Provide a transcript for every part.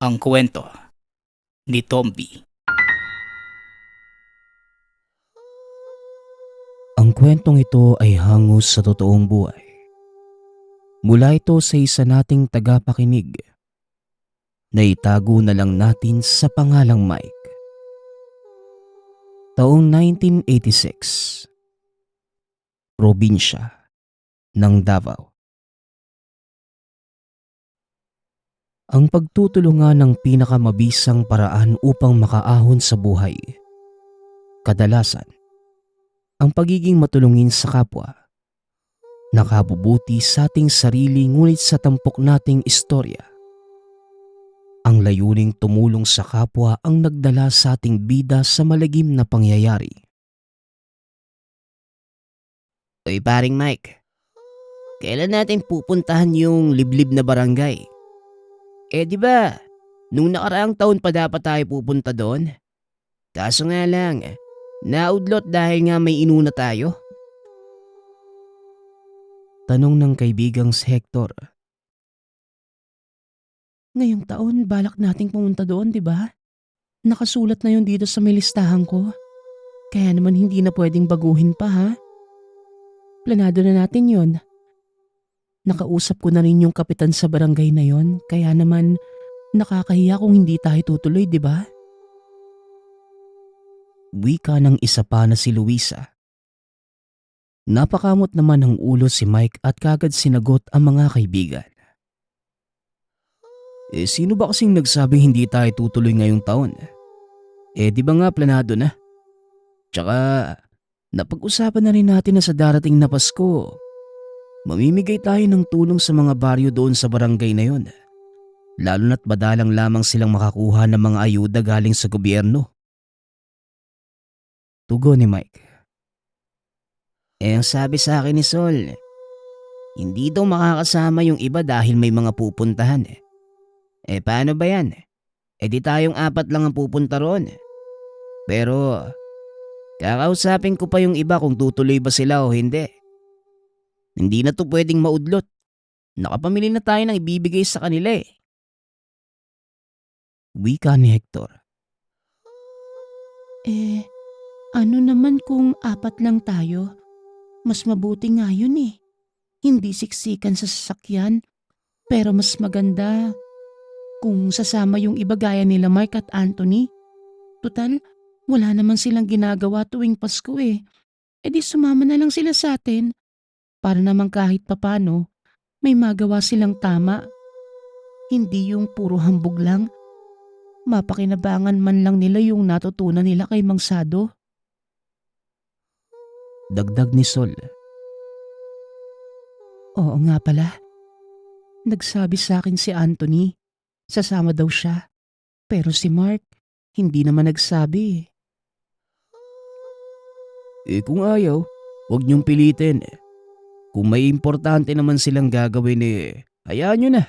Ang kwento ni Tomby. Ang kwentong ito ay hango sa totoong buhay. Mula ito sa isa nating tagapakinig na itago na lang natin sa pangalang Mike. Taong 1986, probinsya ng Davao. Ang pagtutulungan ng pinakamabisang paraan upang makaahon sa buhay. Kadalasan, ang pagiging matulungin sa kapwa. Nakabubuti sa ating sarili ngunit sa tampok nating istorya. Ang layuning tumulong sa kapwa ang nagdala sa ating bida sa malagim na pangyayari. Uy, paring Mike, kailan natin pupuntahan yung liblib na barangay? Di ba, nung nakaraang taon pa dapat tayo pupunta doon? Kaso nga lang, naudlot dahil nga may inuna tayo. Tanong ng kaibigang si Hector. Ngayong taon, balak nating pumunta doon, di ba? Nakasulat na yun dito sa may listahan ko. Kaya naman hindi na pwedeng baguhin pa, ha? Planado na natin yon. Nakausap ko na rin yung kapitan sa barangay na yon, kaya naman nakakahiya kung hindi tayo tutuloy, di ba? Wika ng isa pa na si Luisa. Napakamot naman ng ulo si Mike at kagad sinagot ang mga kaibigan. Sino ba kasing nagsabing hindi tayo tutuloy ngayong taon? Di ba nga planado na? Tsaka, napag-usapan na rin natin na sa darating na Pasko, mamimigay tayo ng tulong sa mga baryo doon sa barangay na yon. Lalo na't madalang lamang silang makakuha ng mga ayuda galing sa gobyerno. Tugon ni Mike. Ang sabi sa akin ni Sol, hindi daw makakasama yung iba dahil may mga pupuntahan. Paano ba yan? Di tayong apat lang ang pupunta ron. Pero, kakausapin ko pa yung iba kung tutuloy ba sila o hindi. Hindi na to pwedeng maudlot. Nakapamili na tayo ng ibibigay sa kanila Wika ni Hector. Ano naman kung apat lang tayo? Mas mabuti nga yun eh. Hindi siksikan sa sasakyan, pero mas maganda kung sasama yung iba gaya nila Mark at Anthony. Tutal, wala naman silang ginagawa tuwing Pasko eh. Di sumama na lang sila sa atin. Para naman kahit papano, may magawa silang tama. Hindi yung puro hambog lang. Mapakinabangan man lang nila yung natutunan nila kay Mang Sado. Dagdag ni Sol. Oo nga pala. Nagsabi sa akin si Anthony, sasama daw siya. Pero si Mark, hindi naman nagsabi. Kung ayaw, huwag niyong pilitin. Kung may importante naman silang gagawin hayaan niyo na.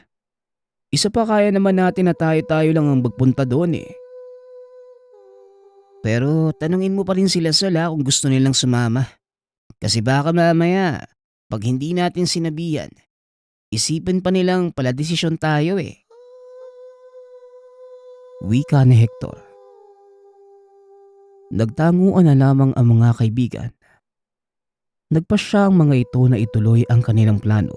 Isa pa kaya naman natin na tayo-tayo lang ang magpunta doon Pero tanungin mo pa rin sila Sol kung gusto nilang sumama. Kasi baka mamaya, pag hindi natin sinabihan, isipin pa nilang paladesisyon tayo Wika ni Hector. Nagtanguan na lamang ang mga kaibigan. Nagpasya ang mga ito na ituloy ang kanilang plano.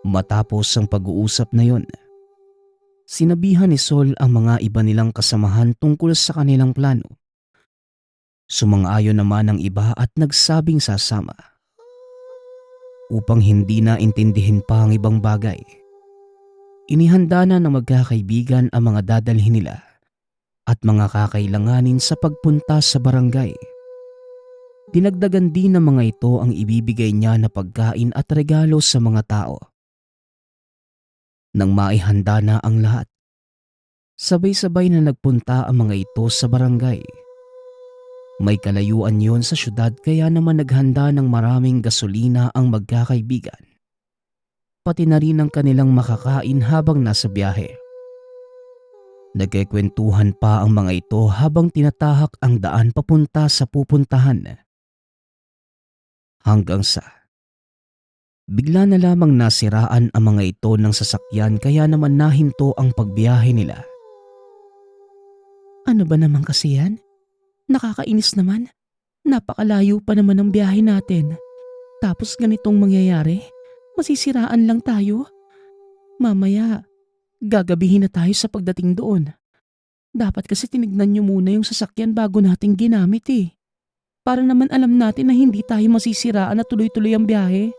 Matapos ang pag-uusap na yon, sinabihan ni Sol ang mga iba nilang kasamahan tungkol sa kanilang plano. Sumang-ayon naman ang iba at nagsabing sasama. Upang hindi na intindihin pa ang ibang bagay, inihanda na ng magkakaibigan ang mga dadalhin nila at mga kakailanganin sa pagpunta sa barangay. Dinagdagan din ng mga ito ang ibibigay niya na pagkain at regalo sa mga tao. Nang maihanda na ang lahat, sabay-sabay na nagpunta ang mga ito sa barangay. May kalayuan yon sa syudad kaya naman naghanda ng maraming gasolina ang magkakaibigan. Pati na rin ang kanilang makakain habang nasa biyahe. Nagkikwentuhan pa ang mga ito habang tinatahak ang daan papunta sa pupuntahan. Hanggang sa Bigla na lamang nasiraan ang mga ito ng sasakyan kaya naman nahinto ang pagbiyahe nila. Ano ba naman kasi yan? Nakakainis naman. Napakalayo pa naman ang biyahe natin. Tapos ganitong mangyayari, masisiraan lang tayo. Mamaya, gagabihin na tayo sa pagdating doon. Dapat kasi tinignan nyo muna yung sasakyan bago nating ginamit eh. Para naman alam natin na hindi tayo masisiraan at tuloy-tuloy ang biyahe.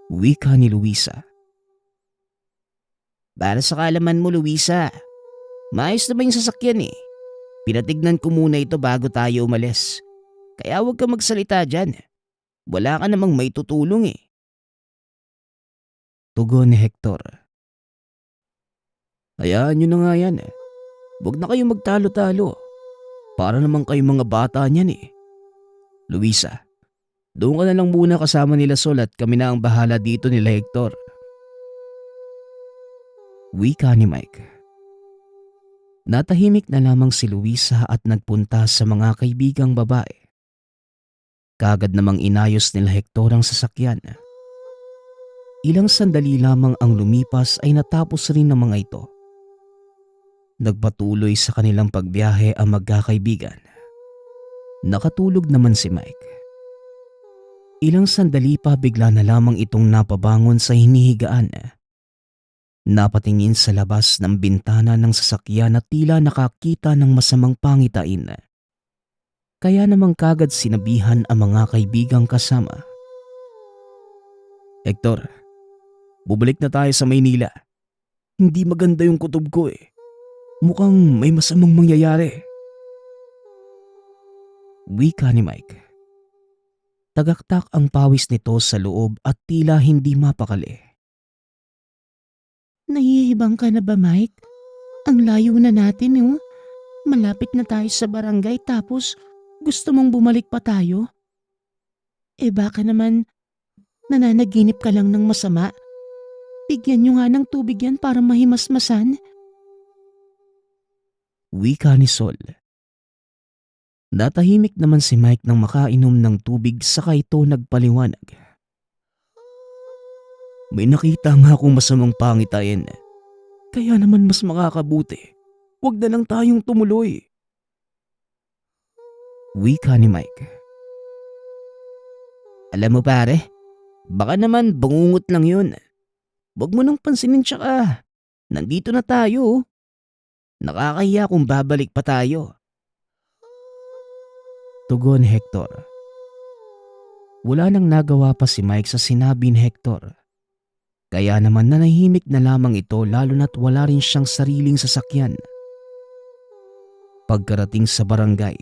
Wika ni Luisa. Para sa kaalaman mo, Luisa, maayos na ba yung sasakyan eh? Pinatignan ko muna ito bago tayo umalis. Kaya huwag ka magsalita dyan. Wala ka namang may tutulong eh. Tugon ni Hector. Hayaan nyo na nga yan eh. Huwag na kayong magtalo-talo. Para naman kayong mga bata niyan eh. Luisa, doon ka na lang muna kasama nila Sol at kami na ang bahala dito nila Hector. Wika ni Mike. Natahimik na lamang si Luisa at nagpunta sa mga kaibigang babae. Kagad namang inayos nila Hector ang sasakyan. Ilang sandali lamang ang lumipas ay natapos rin ng mga ito. Nagpatuloy sa kanilang pagbiyahe ang magkakaibigan. Nakatulog naman si Mike. Ilang sandali pa bigla na lamang itong napabangon sa hinihigaan. Napatingin sa labas ng bintana ng sasakyan at tila nakakita ng masamang pangitain. Kaya namang kagad sinabihan ang mga kaibigang kasama. Hector, bubalik na tayo sa Maynila. Hindi maganda yung kutob ko eh. Mukhang may masamang mangyayari. Wika ni Mike. Tagaktak ang pawis nito sa loob at tila hindi mapakali. Nahihibang ka na ba, Mike? Ang layo na natin, eh. Malapit na tayo sa barangay tapos gusto mong bumalik pa tayo? Eh baka naman nananaginip ka lang ng masama. Bigyan nyo nga ng tubig yan para mahimasmasan. Wika ni Sol. Natahimik naman si Mike nang makainom ng tubig saka ito nagpaliwanag. May nakita nga akong masamang pangitain. Kaya naman mas makakabuti. Huwag na lang tayong tumuloy. Wika ni Mike. Alam mo pare, baka naman bangungot lang yun. Huwag mo nang pansinin tsaka. Nandito na tayo. Nakakahiya kung babalik pa tayo. Tugon ni Hector. Wala nang nagawa pa si Mike sa sinabi ni Hector. Kaya naman nanahimik na lamang ito lalo na't wala rin siyang sariling sasakyan. Pagkarating sa barangay,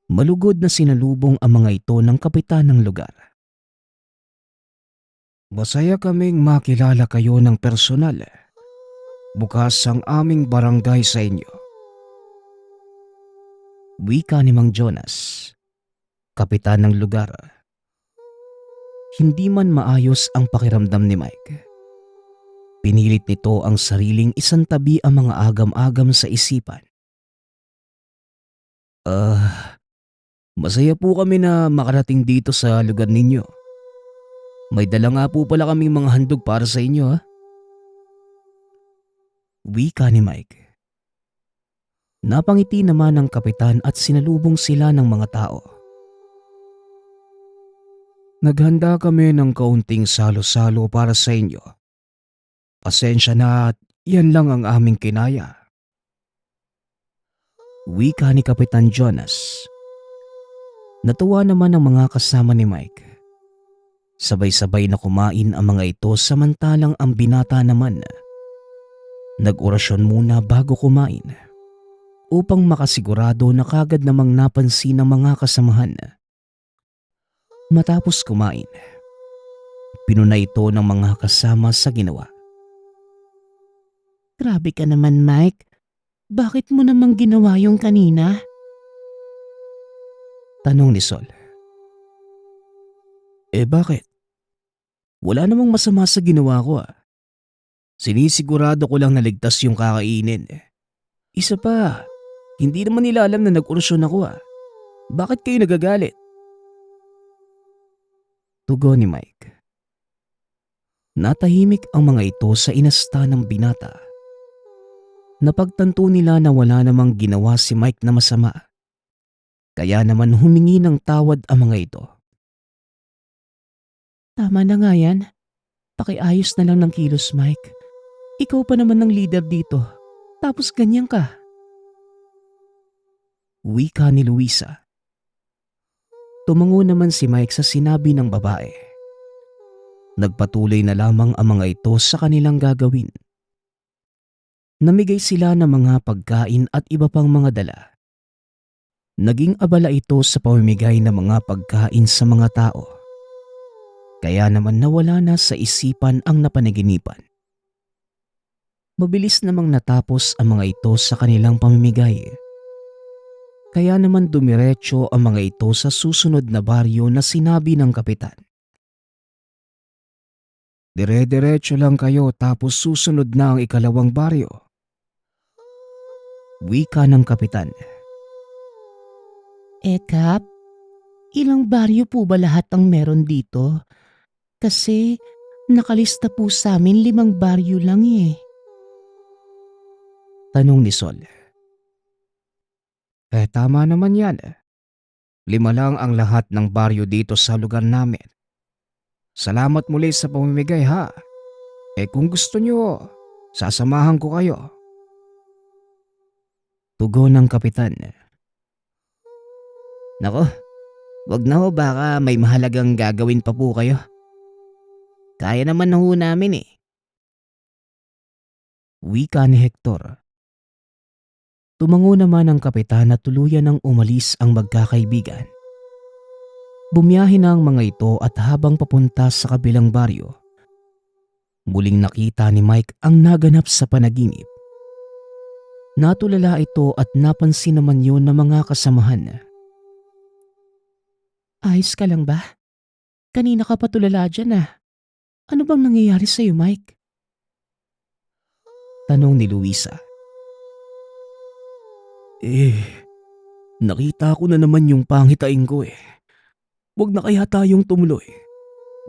malugod na sinalubong ang mga ito ng kapitan ng lugar. Masaya kaming makilala kayo ng personal. Bukas ang aming barangay sa inyo. Wika ni Mang Jonas, kapitan ng lugar. Hindi man maayos ang pakiramdam ni Mike. Pinilit nito ang sariling isantabi ang mga agam-agam sa isipan. Masaya po kami na makarating dito sa lugar ninyo. May dala nga po pala kaming mga handog para sa inyo ha. Wika ni Mike. Napangiti naman ng kapitan at sinalubong sila ng mga tao. Naghanda kami ng kaunting salo-salo para sa inyo. Pasensya na at yan lang ang aming kinaya. Wika ni Kapitan Jonas. Natuwa naman ang mga kasama ni Mike. Sabay-sabay na kumain ang mga ito samantalang ang binata naman nag-orasyon muna bago kumain upang makasigurado na kagad namang napansin ng mga kasamahan. Matapos kumain, pinunay ito ng mga kasama sa ginawa. Grabe ka naman, Mike. Bakit mo namang ginawa yung kanina? Tanong ni Sol. Bakit? Wala namang masama sa ginawa ko ah. Sinisigurado ko lang na ligtas yung kakainin. Isa pa, hindi naman nila alam na nag-orasyon ako ah. Bakit kayo nagagalit? Tugon ni Mike. Natahimik ang mga ito sa inasta ng binata. Napagtanto nila na wala namang ginawa si Mike na masama. Kaya naman humingi ng tawad ang mga ito. Tama na nga yan. Pakiayos na lang ng kilos, Mike. Ikaw pa naman ang leader dito. Tapos ganyan ka. Wika ni Luisa. Tumango naman si Mike sa sinabi ng babae. Nagpatuloy na lamang ang mga ito sa kanilang gagawin. Namigay sila ng mga pagkain at iba pang mga dala. Naging abala ito sa pamimigay ng mga pagkain sa mga tao. Kaya naman nawala na sa isipan ang napanaginipan. Mabilis namang natapos ang mga ito sa kanilang pamimigay. Kaya naman dumiretso ang mga ito sa susunod na baryo na sinabi ng kapitan. Dire-diretso lang kayo tapos susunod na ang ikalawang baryo. Wika ng kapitan. Kap, ilang baryo po ba lahat ang meron dito? Kasi nakalista po sa amin 5 baryo lang eh. Tanong ni Sol. Tama naman yan. 5 lang ang lahat ng baryo dito sa lugar namin. Salamat muli sa pamimigay ha. Kung gusto nyo, sasamahan ko kayo. Tugon ng kapitan. Nako, wag na ho, baka may mahalagang gagawin pa po kayo. Kaya naman na ho namin eh. Wika ni Hector. Tumango naman ang kapitan na tuluyan ng umalis ang magkakaibigan. Bumiyahe na ang mga ito at habang papunta sa kabilang baryo, muling nakita ni Mike ang naganap sa panaginip. Natulala ito at napansin naman yun ng mga kasamahan. Ayos ka lang ba? Kanina ka pa tulala dyan ah. Ano bang nangyayari sa'yo, Mike? Tanong ni Luisa. Nakita ko na naman yung pangitain ko eh. Huwag na kaya tayong tumuloy.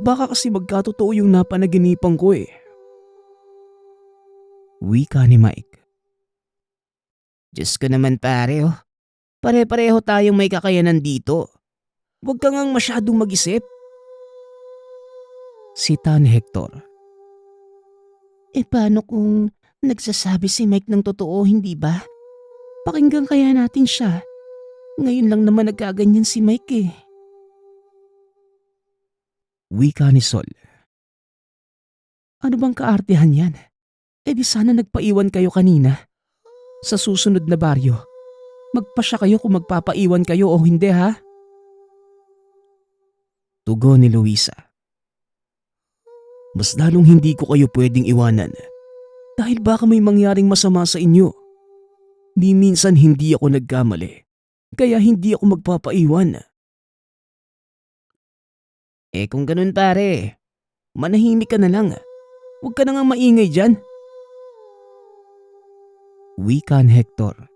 Baka kasi magkatotoo yung napanaginipan ko eh. Wika ni Mike. Diyos ko naman pare oh. Pare-pareho tayong may kakayanan dito. Huwag ka ngang masyadong mag-isip. Sita ni Hector. Paano kung nagsasabi si Mike ng totoo, hindi ba? Pakinggan kaya natin siya. Ngayon lang naman nagkaganyan si Mike eh. Wika ni Sol. Ano bang kaartehan yan? Di sana nagpaiwan kayo kanina. Sa susunod na baryo, magpasya kayo kung magpapaiwan kayo o hindi ha? Tugon ni Luisa. Mas lalong hindi ko kayo pwedeng iwanan. Dahil baka may mangyaring masama sa inyo. Di minsan hindi ako nagkamali. Kaya hindi ako magpapaiwan. Kung ganun pare, Manahimik ka na lang. Huwag ka na nga maingay dyan. Wika ni Hector.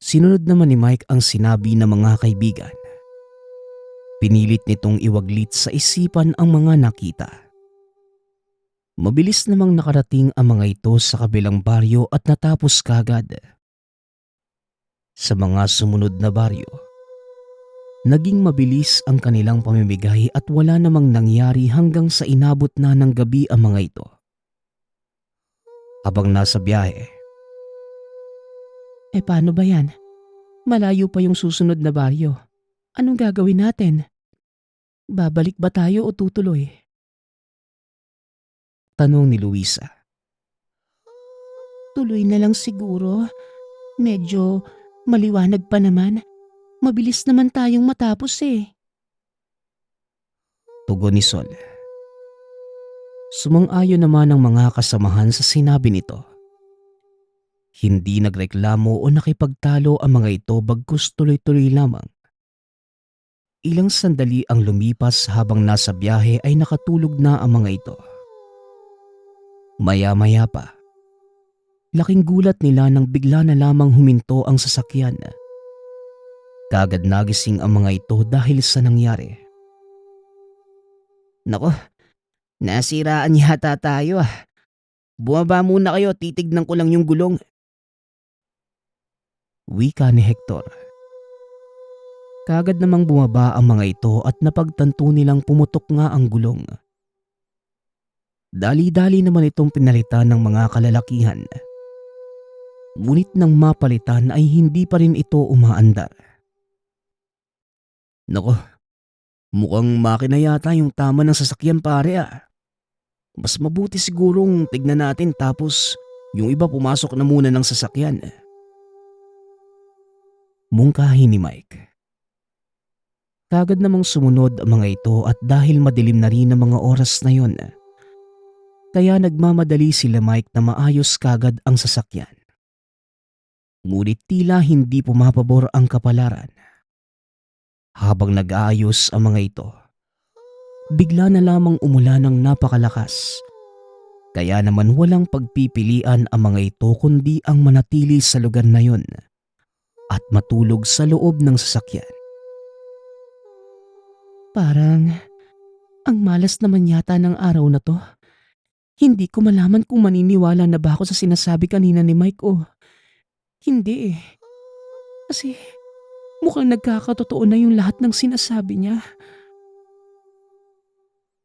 Sinunod naman ni Mike ang sinabi ng mga kaibigan. Pinilit nitong iwaglit sa isipan ang mga nakita. Mabilis namang nakarating ang mga ito sa kabilang baryo at natapos kagad. Sa mga sumunod na baryo, naging mabilis ang kanilang pamimigay at wala namang nangyari hanggang sa inabot na ng gabi ang mga ito. Habang nasa biyahe, Paano ba yan? Malayo pa yung susunod na baryo. Anong gagawin natin? Babalik ba tayo o tutuloy? tanong ni Luisa. Tuloy na lang siguro. Medyo maliwanag pa naman. Mabilis naman tayong matapos eh. Tugon ni Sol. Sumang-ayon naman ang mga kasamahan sa sinabi nito. Hindi nagreklamo o nakipagtalo ang mga ito bagkus tuloy-tuloy lamang. Ilang sandali ang lumipas habang nasa biyahe ay nakatulog na ang mga ito. Maya-maya pa, laking gulat nila nang bigla na lamang huminto ang sasakyan. Kagad nagising ang mga ito dahil sa nangyari. Nako, nasiraan yata tayo ah. Bumaba muna kayo, titignan ko lang yung gulong. Wika ni Hector. Kagad namang bumaba ang mga ito at napagtanto nilang pumutok nga ang gulong. Dali-dali naman itong pinalitan ng mga kalalakihan. Ngunit nang mapalitan ay hindi pa rin ito umaandar. Nako, mukhang makina yata yung tama ng sasakyan pare ah. Mas mabuti sigurong tignan natin tapos yung iba pumasok na muna ng sasakyan. Mungkahi ni Mike. Kagad namang sumunod ang mga ito at dahil madilim na rin ang mga oras na yon, kaya nagmamadali sila Mike na maayos kagad ang sasakyan. Ngunit tila hindi pumapabor ang kapalaran. Habang nag-aayos ang mga ito, bigla na lamang umulan ng napakalakas. Kaya naman walang pagpipilian ang mga ito kundi ang manatili sa lugar na yon at matulog sa loob ng sasakyan. Parang ang malas naman yata ng araw na to. Hindi ko malaman kung maniniwala na ba ako sa sinasabi kanina ni Mike o hindi eh. Kasi mukhang nagkakatotoo na yung lahat ng sinasabi niya.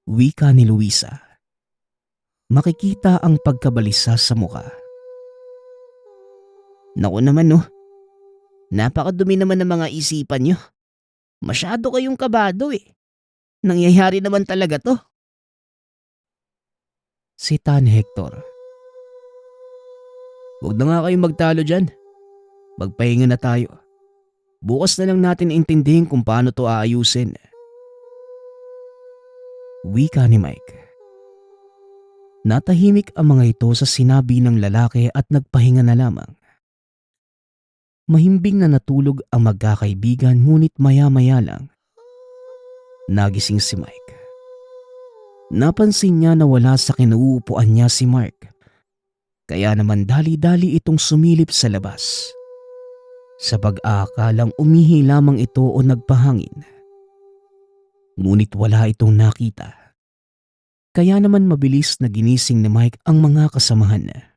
Wika ni Luisa. Makikita ang pagkabalisa sa muka. Naku naman no, napakadumi naman ng mga isipan nyo. Masyado kayong kabado eh. Nangyayari naman talaga to. Sita ni Hector. Huwag na nga kayong magtalo dyan. Magpahinga na tayo. Bukas na lang natin intindihin kung paano to aayusin. Wika ni Mike. Natahimik ang mga ito sa sinabi ng lalaki at nagpahinga na lamang. Mahimbing na natulog ang magkakaibigan ngunit maya-maya lang nagising si Mike. Napansin niya na wala sa kinuupuan niya si Mark. Kaya naman dali-dali itong sumilip sa labas. Sa pag-aakalang umihi lamang ito o nagpahangin. Ngunit wala itong nakita. Kaya naman mabilis na ginising ni Mike ang mga kasamahan niya.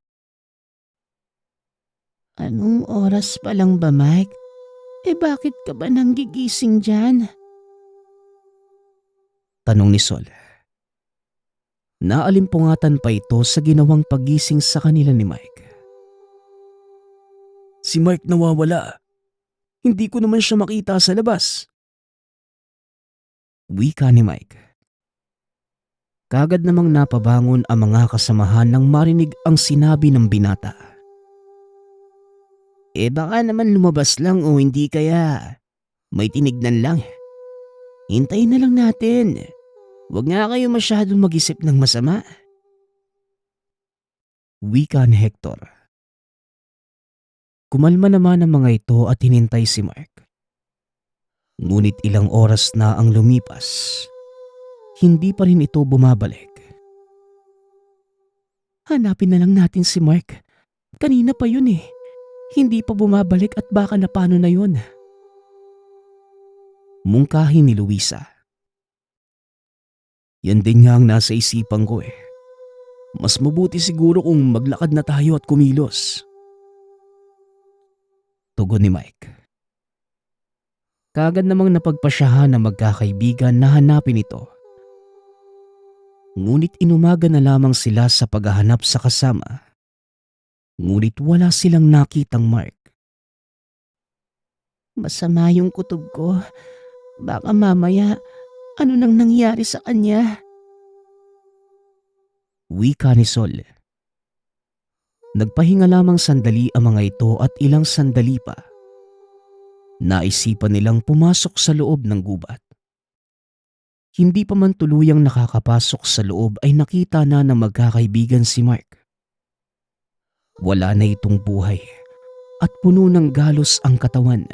Anong oras pa lang ba, Mike? Bakit ka ba nanggigising dyan? Tanong ni Sol. Naalimpungatan pa ito sa ginawang paggising sa kanila ni Mike. Si Mark nawawala. Hindi ko naman siya makita sa labas. Wika ni Mike. Kagad namang napabangon ang mga kasamahan nang marinig ang sinabi ng binata. Baka naman lumabas lang o hindi kaya may tinignan lang. Hintayin na lang natin. Huwag nga kayo masyadong mag-isip ng masama. Wika ni Hector. Kumalma naman ang mga ito at hinintay si Mark. Ngunit ilang oras na ang lumipas. Hindi pa rin ito bumabalik. Hanapin na lang natin si Mark. Kanina pa yun eh. Hindi pa bumabalik at baka na paano na yun. Mungkahi ni Luisa. Yan din nga ang nasa isipan ko eh. Mas mabuti siguro kung maglakad na tayo at kumilos. Tugon ni Mike. Kagad namang napagpasyahan ng magkakaibigan na hanapin ito. Ngunit inumaga na lamang sila sa paghahanap sa kasama. Ngunit wala silang nakitang Mark. Masama yung kutob ko. Baka mamaya, ano nang nangyari sa kanya? Wika ni Sol. Nagpahinga lamang sandali ang mga ito at ilang sandali pa. Naisipan nilang pumasok sa loob ng gubat. Hindi pa man tuluyang nakakapasok sa loob ay nakita na ng magkakaibigan si Mark. Wala na itong buhay at puno ng galos ang katawan.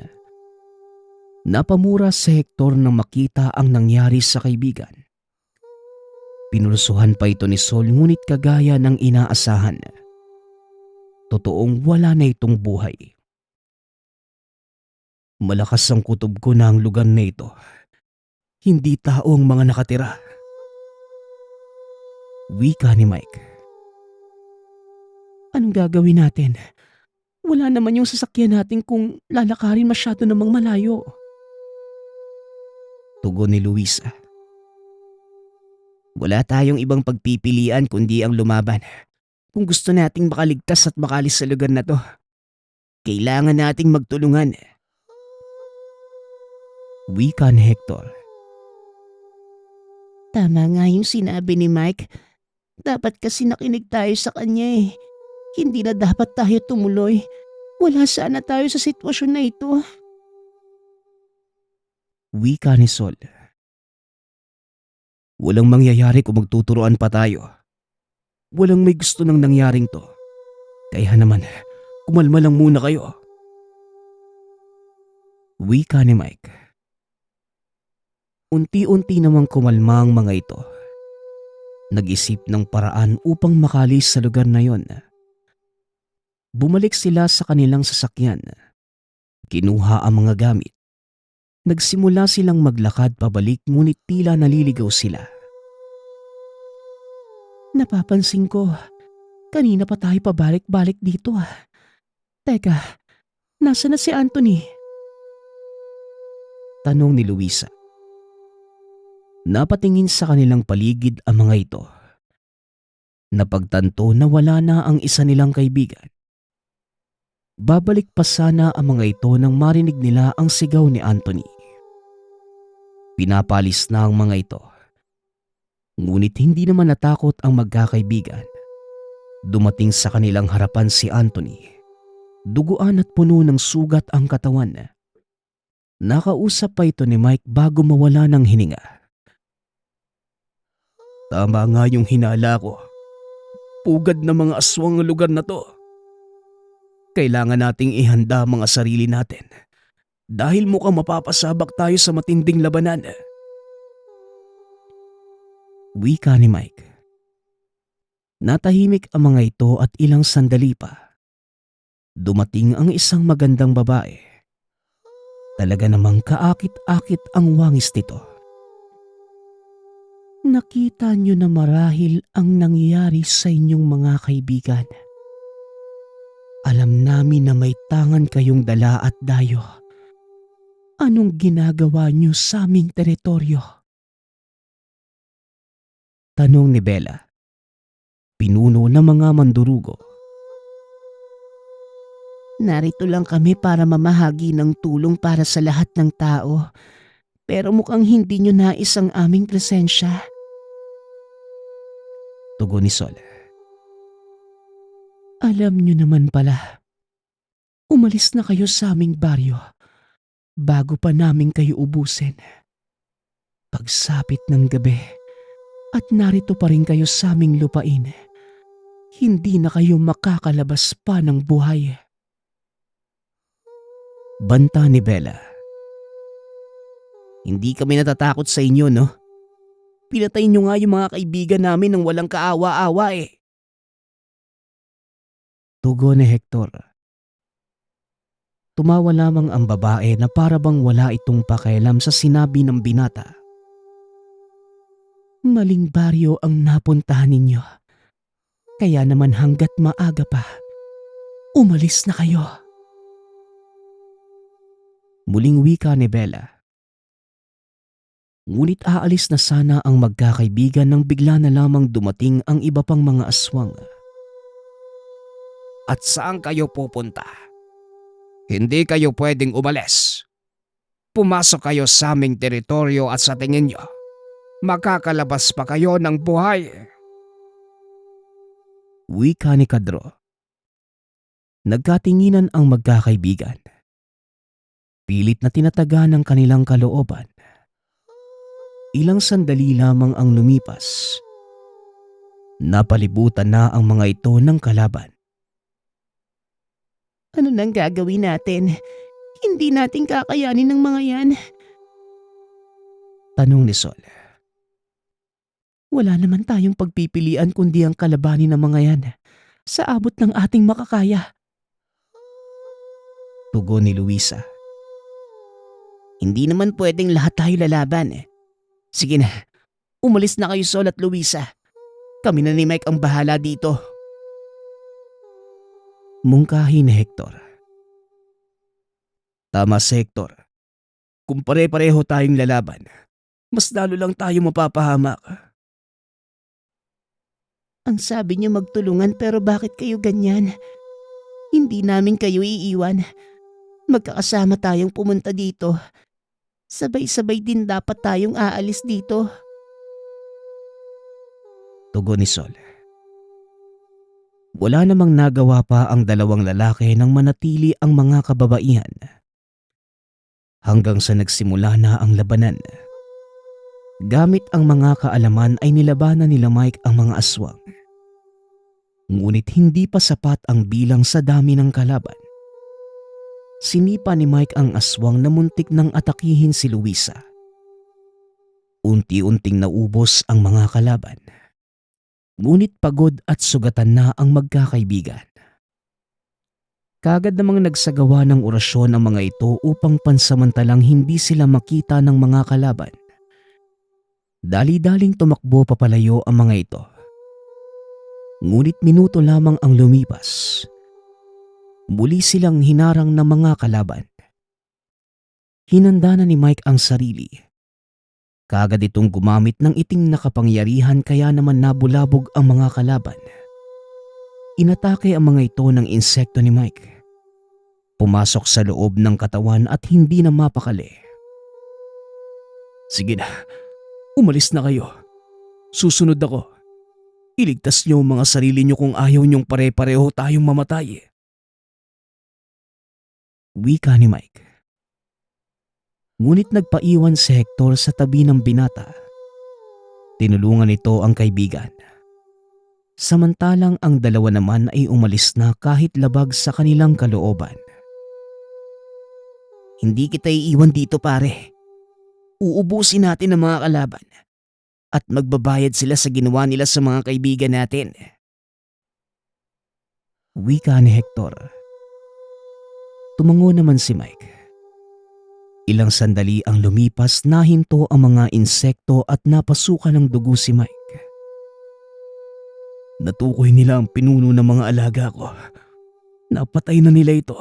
Napamura si Hector nang makita ang nangyari sa kaibigan. Pinulsuhan pa ito ni Sol ngunit kagaya ng inaasahan. Totoong wala na itong buhay. Malakas ang kutob ko na ang lugar na ito. Hindi tao ang mga nakatira. Wika ni Mike. Anong gagawin natin? Wala naman yung sasakyan natin kung lalakarin masyado namang malayo. Tugon ni Luisa. Wala tayong ibang pagpipilian kundi ang lumaban. Kung gusto nating makaligtas at makalis sa lugar na to, kailangan nating magtulungan. Wika ni Hector. Tama nga yung sinabi ni Mike. Dapat kasi nakinig tayo sa kanya eh. Hindi na dapat tayo tumuloy. Wala sana tayo sa sitwasyon na ito. Wika ni Sol. Walang mangyayari kung magtuturoan pa tayo. Walang may gusto ng nangyaring to. Kaya naman, kumalma lang muna kayo. Wika ni Mike. Unti-unti namang kumalma ang mga ito. Nag-isip ng paraan upang makalis sa lugar na yon. Bumalik sila sa kanilang sasakyan. Kinuha ang mga gamit. Nagsimula silang maglakad pabalik ngunit tila naliligaw sila. Napapansin ko, kanina pa tayo pabalik-balik dito ah. Teka, nasa na si Anthony? Tanong ni Luisa. Napatingin sa kanilang paligid ang mga ito. Napagtanto na wala na ang isa nilang kaibigan. Babalik pa sana ang mga ito nang marinig nila ang sigaw ni Anthony. Pinapalis na ang mga ito. Ngunit hindi naman natakot ang magkakaibigan. Dumating sa kanilang harapan si Anthony. Duguan at puno ng sugat ang katawan. Nakausap pa ito ni Mike bago mawala ng hininga. Tama nga yung hinala ko. Pugad na mga aswang ang lugar na to. Kailangan nating ihanda mga sarili natin dahil mukhang mapapasabak tayo sa matinding labanan. Wika ni Mike. Natahimik ang mga ito at ilang sandali pa. Dumating ang isang magandang babae. Talaga namang kaakit-akit ang wangis nito. Nakita niyo na marahil ang nangyari sa inyong mga kaibigan. Alam namin na may tangan kayong dala at dayo. Anong ginagawa niyo sa aming teritoryo? Tanong ni Bella. Pinuno ng mga mandurugo. Narito lang kami para mamahagi ng tulong para sa lahat ng tao. Pero mukhang hindi niyo nais ang aming presensya. Tugon ni Sol. Alam niyo naman pala. Umalis na kayo sa aming baryo bago pa namin kayo ubusin. Pagsapit ng gabi at narito pa rin kayo sa aming lupain, hindi na kayo makakalabas pa ng buhay. Banta ni Bella. Hindi kami natatakot sa inyo, no? Pinatay nyo nga yung mga kaibigan namin ng walang kaawa-awa eh. Tugon ni Hector. Tumawa lamang ang babae na para bang wala itong pakialam sa sinabi ng binata. Maling baryo ang napuntahan ninyo. Kaya naman hanggat maaga pa, umalis na kayo. Muling wika ni Bella. Ngunit aalis na sana ang magkakaibigan nang bigla na lamang dumating ang iba pang mga aswang. At saan kayo pupunta? Hindi kayo pwedeng umalis. Pumasok kayo sa aming teritoryo at sa tingin nyo, makakalabas pa kayo ng buhay. Wika ni Kadro. Nagkatinginan ang magkakaibigan. Pilit na tinataga ng kanilang kalooban. Ilang sandali lamang ang lumipas. Napalibutan na ang mga ito ng kalaban. Ano nang gagawin natin? Hindi natin kakayanin ng mga yan. Tanong ni Sol. Wala naman tayong pagpipilian kundi ang kalabanin ng mga yan. Sa abot ng ating makakaya. Tugon ni Luisa. Hindi naman pwedeng lahat tayo lalaban eh. Sige na, umalis na kayo Sol at Luisa. Kami na ni Mike ang bahala dito. Mungkahi ni Hector. Tama si Hector. Kung pare-pareho tayong lalaban, mas lalo lang tayo mapapahamak. Ang sabi niyo magtulungan pero bakit kayo ganyan? Hindi namin kayo iiwan. Magkakasama tayong pumunta dito. Sabay-sabay din dapat tayong aalis dito. Tugon ni Sol. Wala namang nagawa pa ang dalawang lalaki nang manatili ang mga kababaihan. Hanggang sa nagsimula na ang labanan. Gamit ang mga kaalaman ay nilabanan nila Mike ang mga aswang. Ngunit hindi pa sapat ang bilang sa dami ng kalaban. Sinipa ni Mike ang aswang na muntik nang atakihin si Luisa. Unti-unting naubos ang mga kalaban. Ngunit pagod at sugatan na ang magkakaibigan. Kaagad namang nagsagawa ng orasyon ang mga ito upang pansamantalang hindi sila makita ng mga kalaban. Dali-daling tumakbo papalayo ang mga ito. Ngunit minuto lamang ang lumipas. Muli silang hinarang ng mga kalaban. Hinanda na ni Mike ang sarili. Kaagad itong gumamit ng itim na kapangyarihan kaya naman nabulabog ang mga kalaban. Inatake ang mga ito ng insekto ni Mike. Pumasok sa loob ng katawan at hindi na mapakali. Sige na, umalis na kayo. Susunod ako. Iligtas niyo ang mga sarili niyo kung ayaw niyong pare-pareho tayong mamatay. Wika ni Mike. Ngunit nagpaiwan si Hector sa tabi ng binata. Tinulungan ito ang kaibigan. Samantalang ang dalawa naman ay umalis na kahit labag sa kanilang kalooban. Hindi kita iiwan dito pare. Uubusin natin ang mga kalaban. At magbabayad sila sa ginawa nila sa mga kaibigan natin. Wika ni Hector. Tumango naman si Mike. Ilang sandali ang lumipas, nahinto ang mga insekto at napasukan ng dugo si Mike. Natukoy nila ang pinuno ng mga alaga ko. Napatay na nila ito.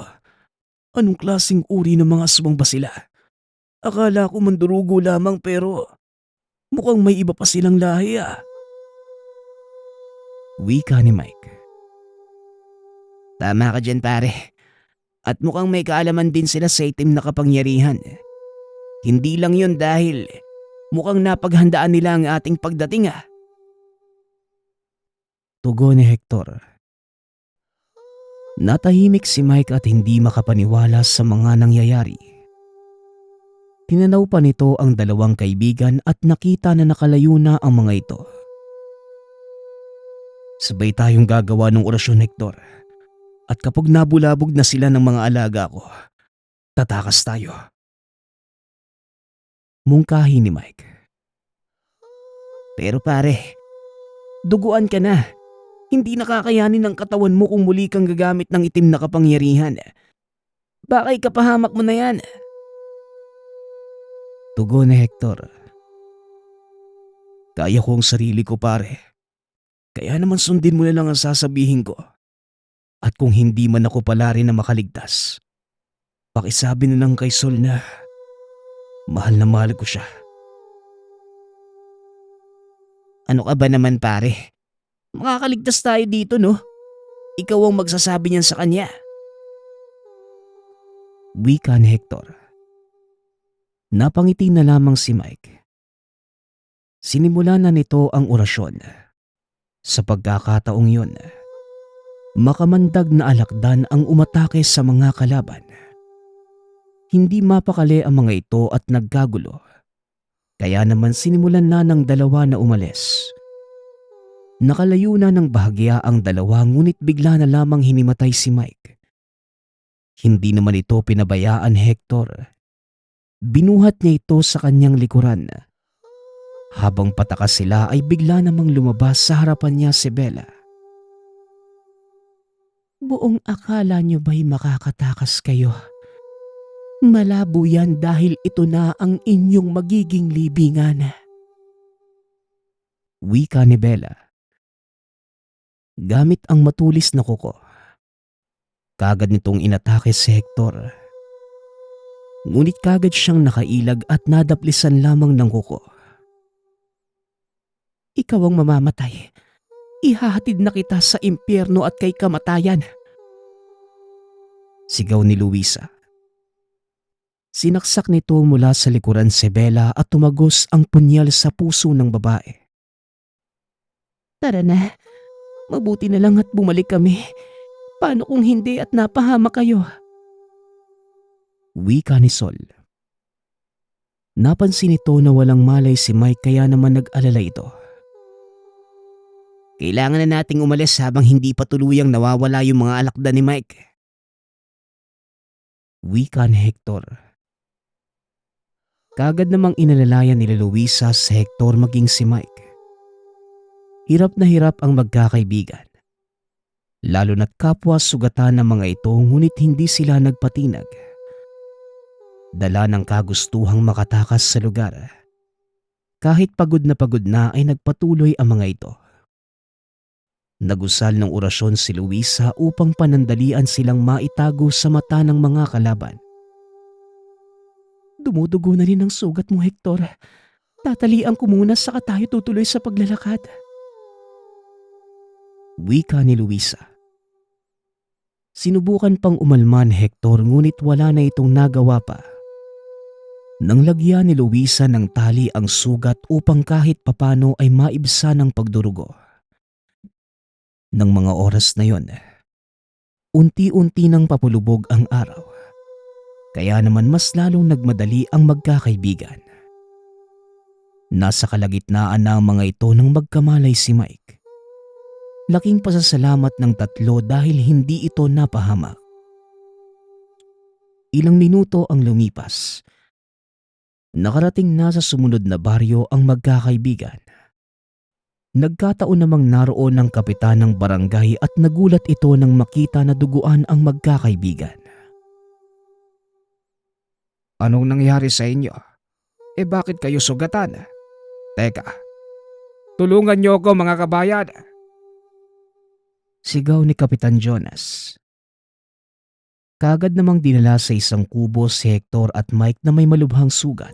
Anong klaseng uri ng mga aswang ba sila? Akala ko mandurugo lamang pero mukhang may iba pa silang lahi ah. Wika ni Mike. Tama ka dyan pare. At mukhang may kaalaman din sila sa itim na kapangyarihan. Hindi lang yun dahil mukhang napaghandaan nila ang ating pagdating ah. Tugon ni Hector. Natahimik si Mike at hindi makapaniwala sa mga nangyayari. Tinanaw pa nito ang dalawang kaibigan at nakita na nakalayo na ang mga ito. Sabay tayong gagawa ng orasyon, Hector. At kapag nabulabog na sila ng mga alaga ko, tatakas tayo. Mungkahi ni Mike. Pero pare, duguan ka na. Hindi nakakayanin ng katawan mo kung muli kang gagamit ng itim na kapangyarihan. Baka ikapahamak mo na yan. Tugon ni Hector. Kaya ko ang sarili ko pare. Kaya naman sundin mo na lang ang sasabihin ko. At kung hindi man ako pala rin na makaligtas, pakisabi na lang kay Sol na mahal ko siya. Ano ka ba naman pare? Makakaligtas tayo dito no? Ikaw ang magsasabi niyan sa kanya. Wika ni Hector. Napangiti na lamang si Mike. Sinimula na nito ang orasyon. Sa pagkakataong yun, makamandag na alakdan ang umatake sa mga kalaban. Hindi mapakali ang mga ito at nagkagulo. Kaya naman sinimulan na ng dalawa na umalis. Nakalayo na ng bahagya ang dalawa ngunit bigla na lamang hinimatay si Mike. Hindi naman ito pinabayaan ni Hector. Binuhat niya ito sa kanyang likuran. Habang patakas sila ay bigla namang lumabas sa harapan niya si Bella. Buong akala niyo ba'y makakatakas kayo? Malabo yan dahil ito na ang inyong magiging libingan. Wika ni Bella. gamit ang matulis na kuko. Kagad nitong inatake si Hector. Ngunit kagad siyang nakailag at nadaplisan lamang ng kuko. Ikaw ang mamamatay. Ihahatid na kita sa impyerno at kay kamatayan. Sigaw ni Luisa. Sinaksak nito mula sa likuran si Bella at tumagos ang punyal sa puso ng babae. Tara na. Mabuti na lang at bumalik kami. Paano kung hindi at napahama kayo? Wika ni Sol. Napansin nito na walang malay si Mike kaya naman nag-alala ito. Kailangan na nating umalis habang hindi pa tuluyang nawawala yung mga alakdan ni Mike. Wika ni Hector. Kagad namang inalalayan nila Luisa sa Hector maging si Mike. Hirap na hirap ang magkakaibigan. Lalo na't kapwa sugatan ng mga ito ngunit hindi sila nagpatinag. Dala ng kagustuhang makatakas sa lugar. Kahit pagod na ay nagpatuloy ang mga ito. Nagusal ng orasyon si Luisa upang panandalian silang maitago sa mata ng mga kalaban. Dumudugo na rin ang sugat mo, Hector. Tatalian ko muna saka tayo tutuloy sa paglalakad. Wika ni Luisa. Sinubukan pang umalman Hector ngunit wala na itong nagawa pa. Nang lagyan ni Luisa ng tali ang sugat upang kahit papano ay maibsan ang pagdurugo. Nang mga oras na yon, unti-unti nang papulubog ang araw. Kaya naman mas lalong nagmadali ang magkakaibigan. Nasa kalagitnaan na ang mga ito nang magkamalay si Mike. Laking pasasalamat ng tatlo dahil hindi ito napahamak. Ilang minuto ang lumipas. Nakarating na sa sumunod na baryo ang magkakaibigan. Nagkataon namang naroon ang kapitan ng barangay at nagulat ito nang makita na duguan ang magkakaibigan. Anong nangyari sa inyo? Bakit kayo sugatan? Teka, tulungan niyo ako mga kabayan. Sigaw ni Kapitan Jonas. Kagad namang dinala sa isang kubo si Hector at Mike na may malubhang sugat.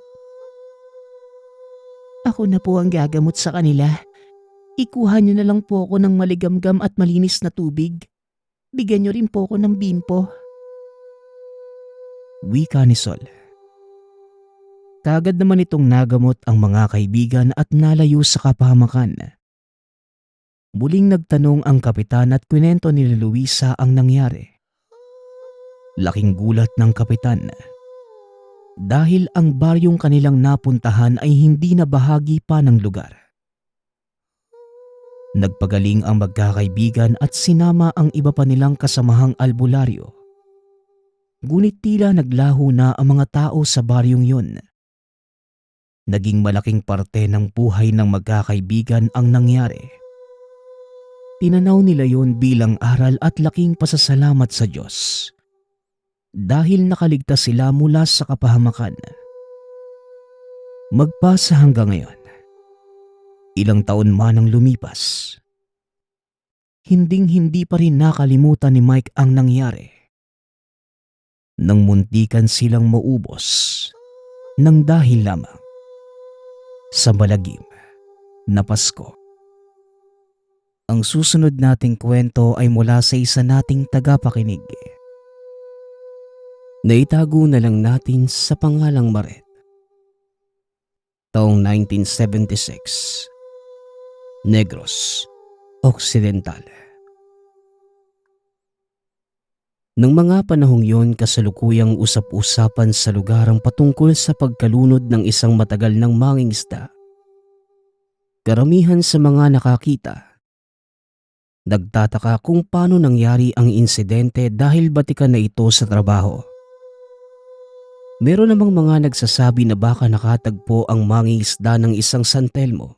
Ako na po ang gagamot sa kanila. Ikuha niyo na lang po ako ng maligamgam at malinis na tubig. Bigyan niyo rin po ako ng bimpo. Wika ni Sol. Kagad naman itong nagamot ang mga kaibigan at nalayo sa kapahamakan. Muling nagtanong ang kapitan at kwento ni Luisa ang nangyari. Laking gulat ng kapitan dahil ang baryong kanilang napuntahan ay hindi na bahagi pa ng lugar. Nagpagaling ang magkakaibigan at sinama ang iba pa nilang kasamahang albularyo. Ngunit tila naglaho na ang mga tao sa baryong yun. Naging malaking parte ng buhay ng magkakaibigan ang nangyari. Tinanaw nila yon bilang aral at laking pasasalamat sa Diyos. Dahil nakaligtas sila mula sa kapahamakan. Magpasa hanggang ngayon. Ilang taon man ang lumipas. Hinding-hindi pa rin nakalimutan ni Mike ang nangyari. Nang muntikan silang maubos nang dahil lamang sa malagim na Pasko. Ang susunod nating kwento ay mula sa isa nating tagapakinig. Naitago na lang natin sa pangalang Maret. Taong 1976. Negros Occidental. Nang mga panahong yon kasalukuyang usap-usapan sa lugar ang patungkol sa pagkalunod ng isang matagal ng mangingisda. Karamihan sa mga nakakita, nagtataka kung paano nangyari ang insidente dahil batikan na ito sa trabaho. Meron namang mga nagsasabi na baka nakatagpo ang mangingisda ng isang San Telmo.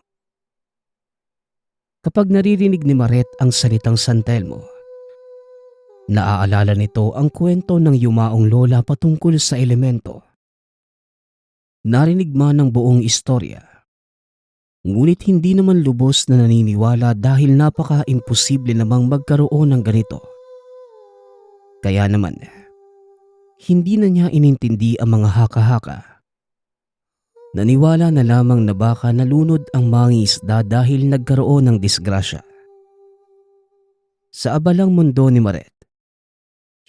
Kapag naririnig ni Maret ang salitang San Telmo, naaalala nito ang kwento ng yumaong lola patungkol sa elemento. Narinig man ang buong istorya, Ngunit hindi naman lubos na naniniwala dahil napaka-imposible namang magkaroon ng ganito. Kaya naman, hindi na niya inintindi ang mga haka-haka. Naniwala na lamang na baka nalunod ang mangingisda dahil nagkaroon ng disgrasya. Sa abalang mundo ni Maret,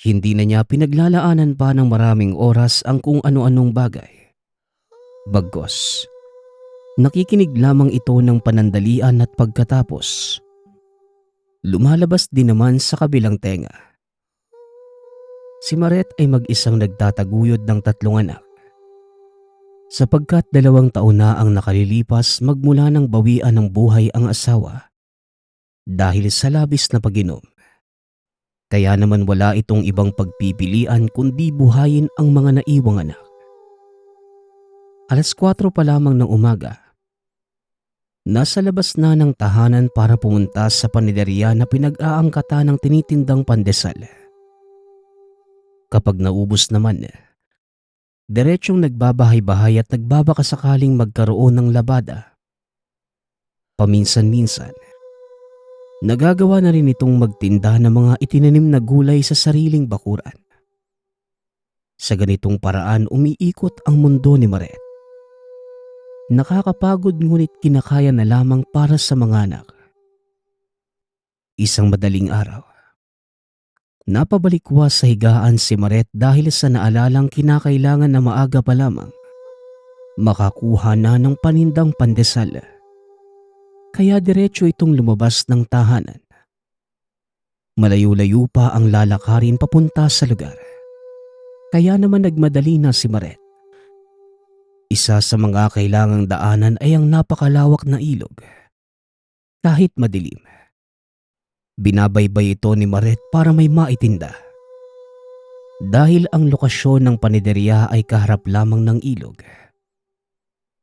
hindi na niya pinaglalaanan pa ng maraming oras ang kung ano-anong bagay. Bagkus, nakikinig lamang ito ng panandalian at pagkatapos, lumalabas din naman sa kabilang tenga. Si Maret ay mag-isang nagtataguyod ng 3 anak. Sapagkat 2 taon na ang nakalilipas magmula ng bawian ng buhay ang asawa dahil sa labis na pag-inom. Kaya naman wala itong ibang pagpipilian kundi buhayin ang mga naiwang anak. 4:00 pa lamang ng umaga, nasa labas na ng tahanan para pumunta sa paniderya na pinag-aangkatan ng tinitindang pandesal. Kapag naubos naman, diretsyong nagbabahay-bahay at nagbabakasakaling magkaroon ng labada. Paminsan-minsan, nagagawa na rin itong magtinda ng mga itinanim na gulay sa sariling bakuran. Sa ganitong paraan umiikot ang mundo ni Maret. Nakakapagod ngunit kinakaya na lamang para sa mga anak. Isang madaling araw, napabalikwas sa higaan si Maret dahil sa naalalang kinakailangan na maaga pa lamang makakuha na ng panindang pandesal. Kaya diretso itong lumabas ng tahanan. Malayo-layo pa ang lalakarin papunta sa lugar. Kaya naman nagmadali na si Maret. Isa sa mga kailangang daanan ay ang napakalawak na ilog. Kahit madilim, binabaybay ito ni Maret para may maitinda. Dahil ang lokasyon ng paniderya ay kaharap lamang ng ilog,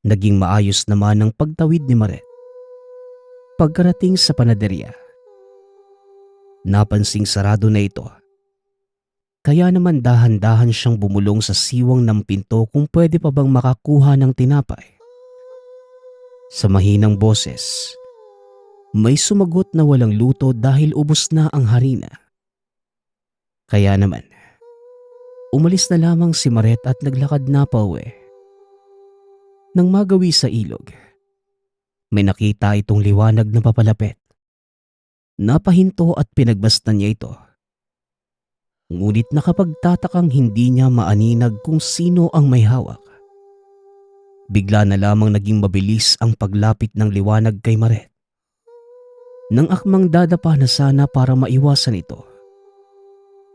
naging maayos naman ang pagtawid ni Maret. Pagkarating sa panaderya, napansing sarado na ito. Kaya naman dahan-dahan siyang bumulong sa siwang ng pinto kung pwede pa bang makakuha ng tinapay. Sa mahinang boses, may sumagot na walang luto dahil ubos na ang harina. Kaya naman, umalis na lamang si Maret at naglakad na pauwi. Nang magawi sa ilog, may nakita itong liwanag na papalapit. Napahinto at pinagbastan niya ito. Ngunit nakapagtatakang hindi niya maaninag kung sino ang may hawak. Bigla na lamang naging mabilis ang paglapit ng liwanag kay Maret. Nang akmang dadapa na sana para maiwasan ito,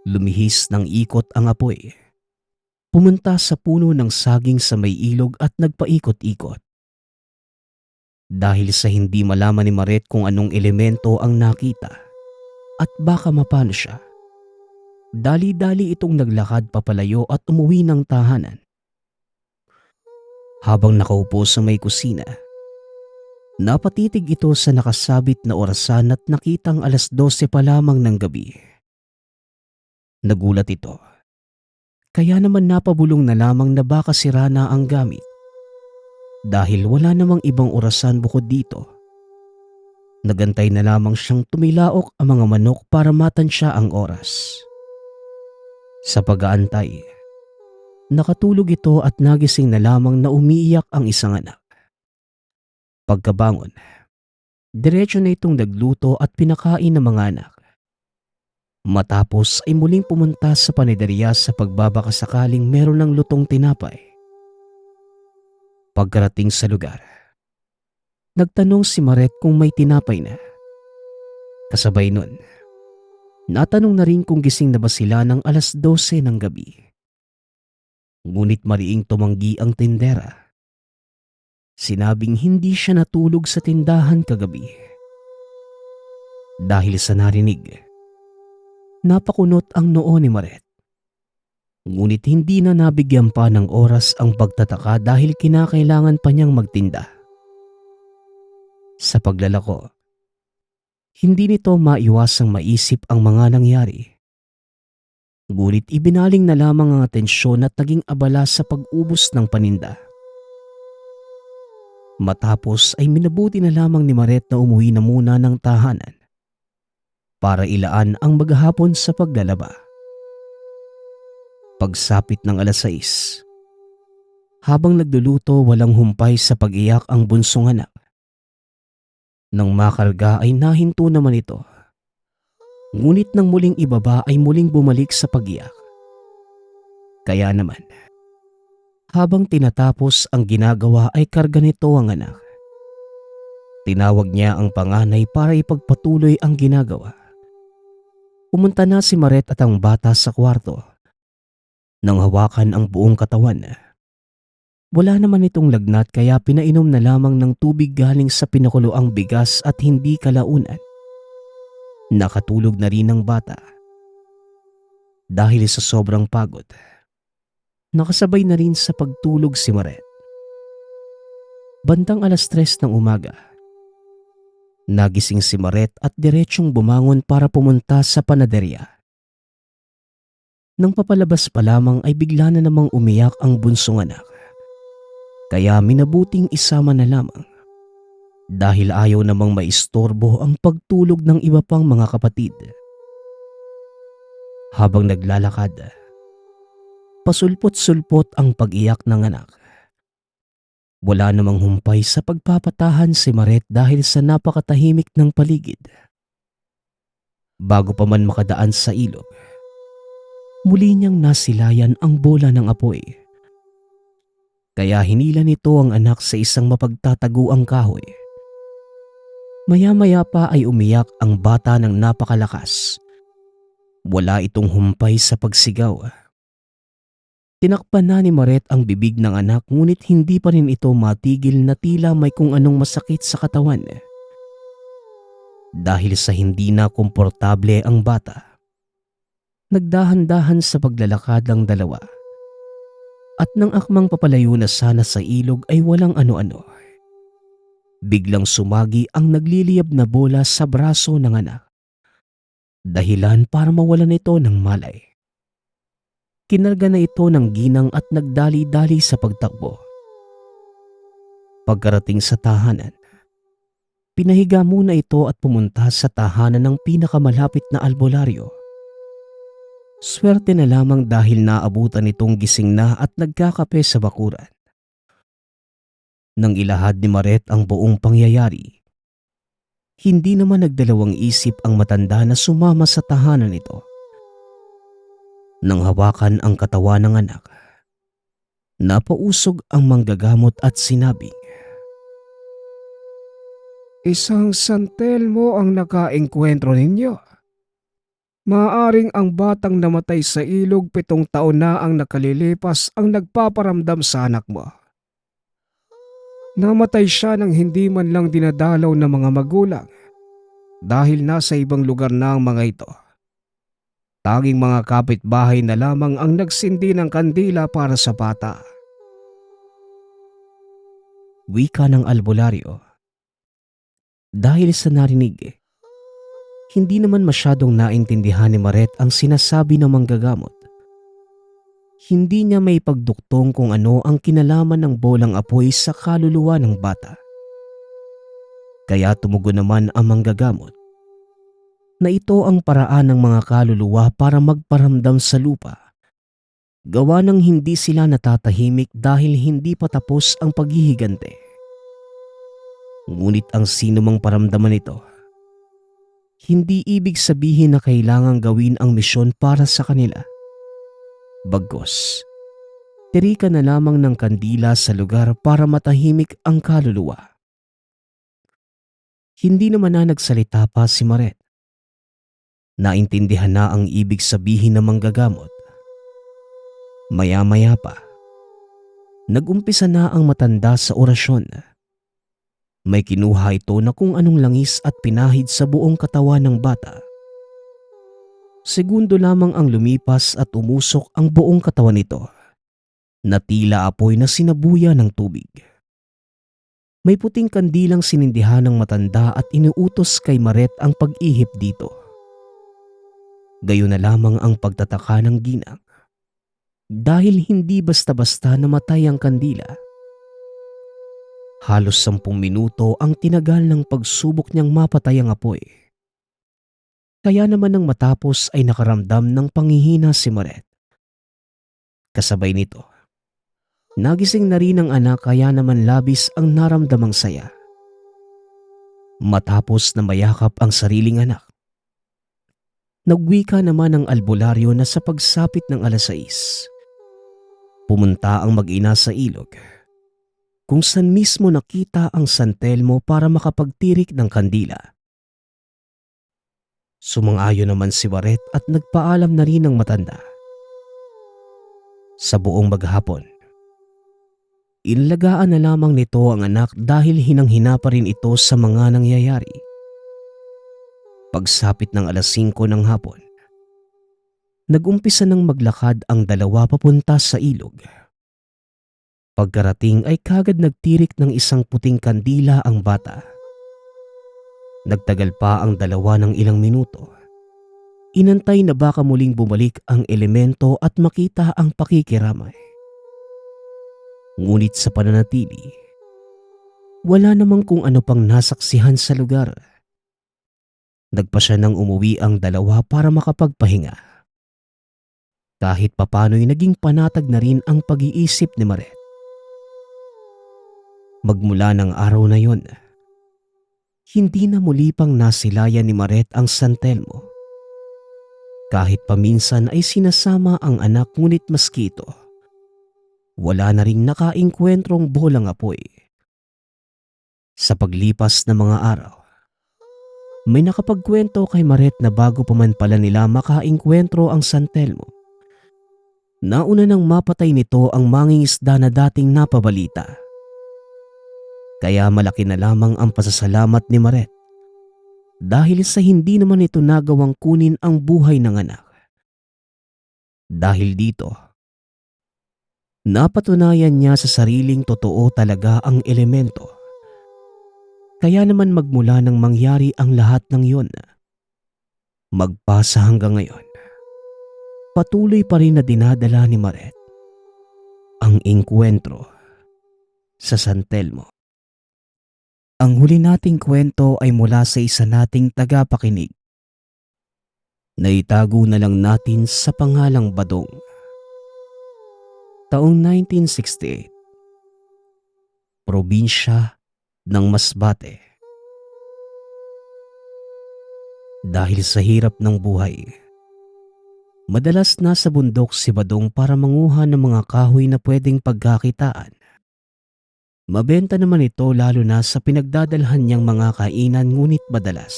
lumihis ng ikot ang apoy. Pumunta sa puno ng saging sa may ilog at nagpaikot-ikot. Dahil sa hindi malaman ni Maret kung anong elemento ang nakita at baka mapano siya, dali-dali itong naglakad papalayo at umuwi ng tahanan. Habang nakaupo sa may kusina, napatitig ito sa nakasabit na orasan at nakitang 12:00 pa lamang ng gabi. Nagulat ito. Kaya naman napabulong na lamang na baka sira na ang gamit. Dahil wala namang ibang orasan bukod dito. Nagantay na lamang siyang tumilaok ang mga manok para matansya ang oras. Sa pag-aantay, nakatulog ito at nagising na lamang na umiiyak ang isang anak. Pagkabangon, diretso na itong nagluto at pinakain ng mga anak. Matapos ay muling pumunta sa paniderya sa pagbabakasakaling meron ng lutong tinapay. Pagkarating sa lugar, nagtanong si Maret kung may tinapay na. Kasabay nun, natanong na rin kung gising na ba sila ng 12:00 ng gabi. Ngunit mariing tumanggi ang tindera. Sinabing hindi siya natulog sa tindahan kagabi. Dahil sa narinig, napakunot ang noo ni Maret. Ngunit hindi na nabigyan pa ng oras ang pagtataka dahil kinakailangan pa niyang magtinda. Sa paglalako, hindi nito maiwasang maisip ang mga nangyari. Ngunit ibinaling na lamang ang atensyon at naging abala sa pag-ubos ng paninda. Matapos ay minabuti na lamang ni Maret na umuwi na muna ng tahanan para ilaan ang maghapon sa paglalaba. Pagsapit ng 6:00, habang nagluluto walang humpay sa pag-iyak ang bunsong anak. Nang makarga ay nahinto naman ito. Ngunit nang muling ibaba ay muling bumalik sa pag-iyak. Kaya naman, habang tinatapos ang ginagawa ay karga nito ang anak. Tinawag niya ang panganay para ipagpatuloy ang ginagawa. Pumunta na si Maret at ang bata sa kwarto. Nang hawakan ang buong katawan, wala naman itong lagnat kaya pinainom na lamang ng tubig galing sa pinakuloang bigas at hindi kalaunan. Nakatulog na rin ang bata. Dahil sa sobrang pagod, nakasabay na rin sa pagtulog si Maret. Bandang 3:00 ng umaga, nagising si Maret at diretsyong bumangon para pumunta sa panaderya. Nang papalabas pa lamang ay bigla na namang umiyak ang bunsong anak. Kaya minabuting isama na lamang dahil ayaw namang maistorbo ang pagtulog ng iba pang mga kapatid. Habang naglalakad, pasulpot-sulpot ang pag-iyak ng anak. Wala namang humpay sa pagpapatahan si Maret dahil sa napakatahimik ng paligid. Bago pa man makadaan sa ilog, muli niyang nasilayan ang bola ng apoy. Kaya hinila nito ang anak sa isang mapagtataguang kahoy. Maya-maya pa ay umiyak ang bata ng napakalakas. Wala itong humpay sa pagsigaw. Tinakpan na ni Maret ang bibig ng anak ngunit hindi pa rin ito matigil na tila may kung anong masakit sa katawan. Dahil sa hindi na komportable ang bata, nagdahan-dahan sa paglalakad ang dalawa. At nang akmang papalayo na sana sa ilog ay walang ano-ano. Biglang sumagi ang nagliliyab na bola sa braso ng anak. Dahilan para mawalan ito ng malay. Kinarga na ito ng ginang at nagdali-dali sa pagtakbo. Pagkarating sa tahanan, pinahiga muna ito at pumunta sa tahanan ng pinakamalapit na albularyo. Swerte na lamang dahil naabutan itong gising na at nagkakape sa bakuran. Nang ilahad ni Maret ang buong pangyayari, hindi naman nagdalawang isip ang matanda na sumama sa tahanan nito. Nang hawakan ang katawan ng anak, napausog ang manggagamot at sinabing, Isang santel mo ang nakaengkwentro ninyo. Maaring ang batang namatay sa ilog 7 taon na ang nakalilipas ang nagpaparamdam sa anak mo. Namatay siya nang hindi man lang dinadalaw ng mga magulang dahil nasa ibang lugar na ang mga ito. Tanging mga kapitbahay na lamang ang nagsindi ng kandila para sa bata. wika ng albularyo. Dahil sa narinig, hindi naman masyadong naintindihan ni Maret ang sinasabi ng manggagamot. Hindi niya may pagduktong kung ano ang kinalaman ng bolang apoy sa kaluluwa ng bata. Kaya tumugon naman ang manggagamot na ito ang paraan ng mga kaluluwa para magparamdam sa lupa. Gawa ng hindi sila natatahimik dahil hindi pa tapos ang paghihigante. Ngunit ang sino mang paramdaman nito, hindi ibig sabihin na kailangang gawin ang misyon para sa kanila. Bagkus, tirika na lamang ng kandila sa lugar para matahimik ang kaluluwa. Hindi naman na nagsalita pa si Maret. Naintindihan na ang ibig sabihin ng manggagamot. Maya-maya pa, nag-umpisa na ang matanda sa orasyon. May kinuha ito na kung anong langis at pinahid sa buong katawan ng bata. Segundo lamang ang lumipas at umusok ang buong katawan nito, na tila apoy na sinabuya ng tubig. May puting kandilang sinindihan ng matanda at inuutos kay Maret ang pag-ihip dito. Gayon na lamang ang pagtataka ng ginang. Dahil hindi basta-basta namatay ang kandila. Halos 10 minuto ang tinagal ng pagsubok niyang mapatay ang apoy. Kaya naman nang matapos ay nakaramdam ng panghihina si Maret. Kasabay nito, nagising na rin ang anak kaya naman labis ang naramdamang saya. Matapos na mayakap ang sariling anak, nagwika naman ang albularyo na sa pagsapit ng 6:00, pumunta ang mag-ina sa ilog kung saan mismo nakita ang San Telmo para makapagtirik ng kandila. Sumang-ayon naman si Maret at nagpaalam na rin ng matanda. Sa buong maghapon, inlagaan na lamang nito ang anak dahil hinang-hina pa rin ito sa mga nangyayari. Pagsapit ng 5:00 ng hapon, nag-umpisa ng maglakad ang dalawa papunta sa ilog. Pagkarating ay kagad nagtirik ng isang puting kandila ang bata. Nagtagal pa ang dalawa ng ilang minuto. Inantay na baka muling bumalik ang elemento at makita ang pakikiramay. Ngunit sa pananatili, wala namang kung ano pang nasaksihan sa lugar. Nagpa siya nang umuwi ang dalawa para makapagpahinga. Kahit papano'y naging panatag na rin ang pag-iisip ni Maret. Magmula ng araw na yon, hindi na muli pang nasilayan ni Maret ang San Telmo. Kahit paminsan ay sinasama ang anak ngunit maski ito, wala na ring nakaengkwentrong bolang apoy. Sa paglipas ng mga araw, may nakapagkwento kay Maret na bago pa man pala nila makaengkwentro ang San Telmo, nauna nang mapatay nito ang mangingisda na dating napabalita. Kaya malaki na lamang ang pasasalamat ni Maret dahil sa hindi naman ito nagawang kunin ang buhay ng anak. Dahil dito, napatunayan niya sa sariling totoo talaga ang elemento. Kaya naman magmula nang mangyari ang lahat ng yun, magpasa hanggang ngayon, patuloy pa rin na dinadala ni Maret ang engkwentro sa San Telmo. Ang huli nating kwento ay mula sa isa nating tagapakinig. Naitago na lang natin sa pangalang Badong. Taong 1968. Probinsya ng Masbate. Dahil sa hirap ng buhay, madalas nasa bundok si Badong para manguha ng mga kahoy na pwedeng pagkakitaan. Mabenta naman ito lalo na sa pinagdadalhan niyang mga kainan ngunit madalas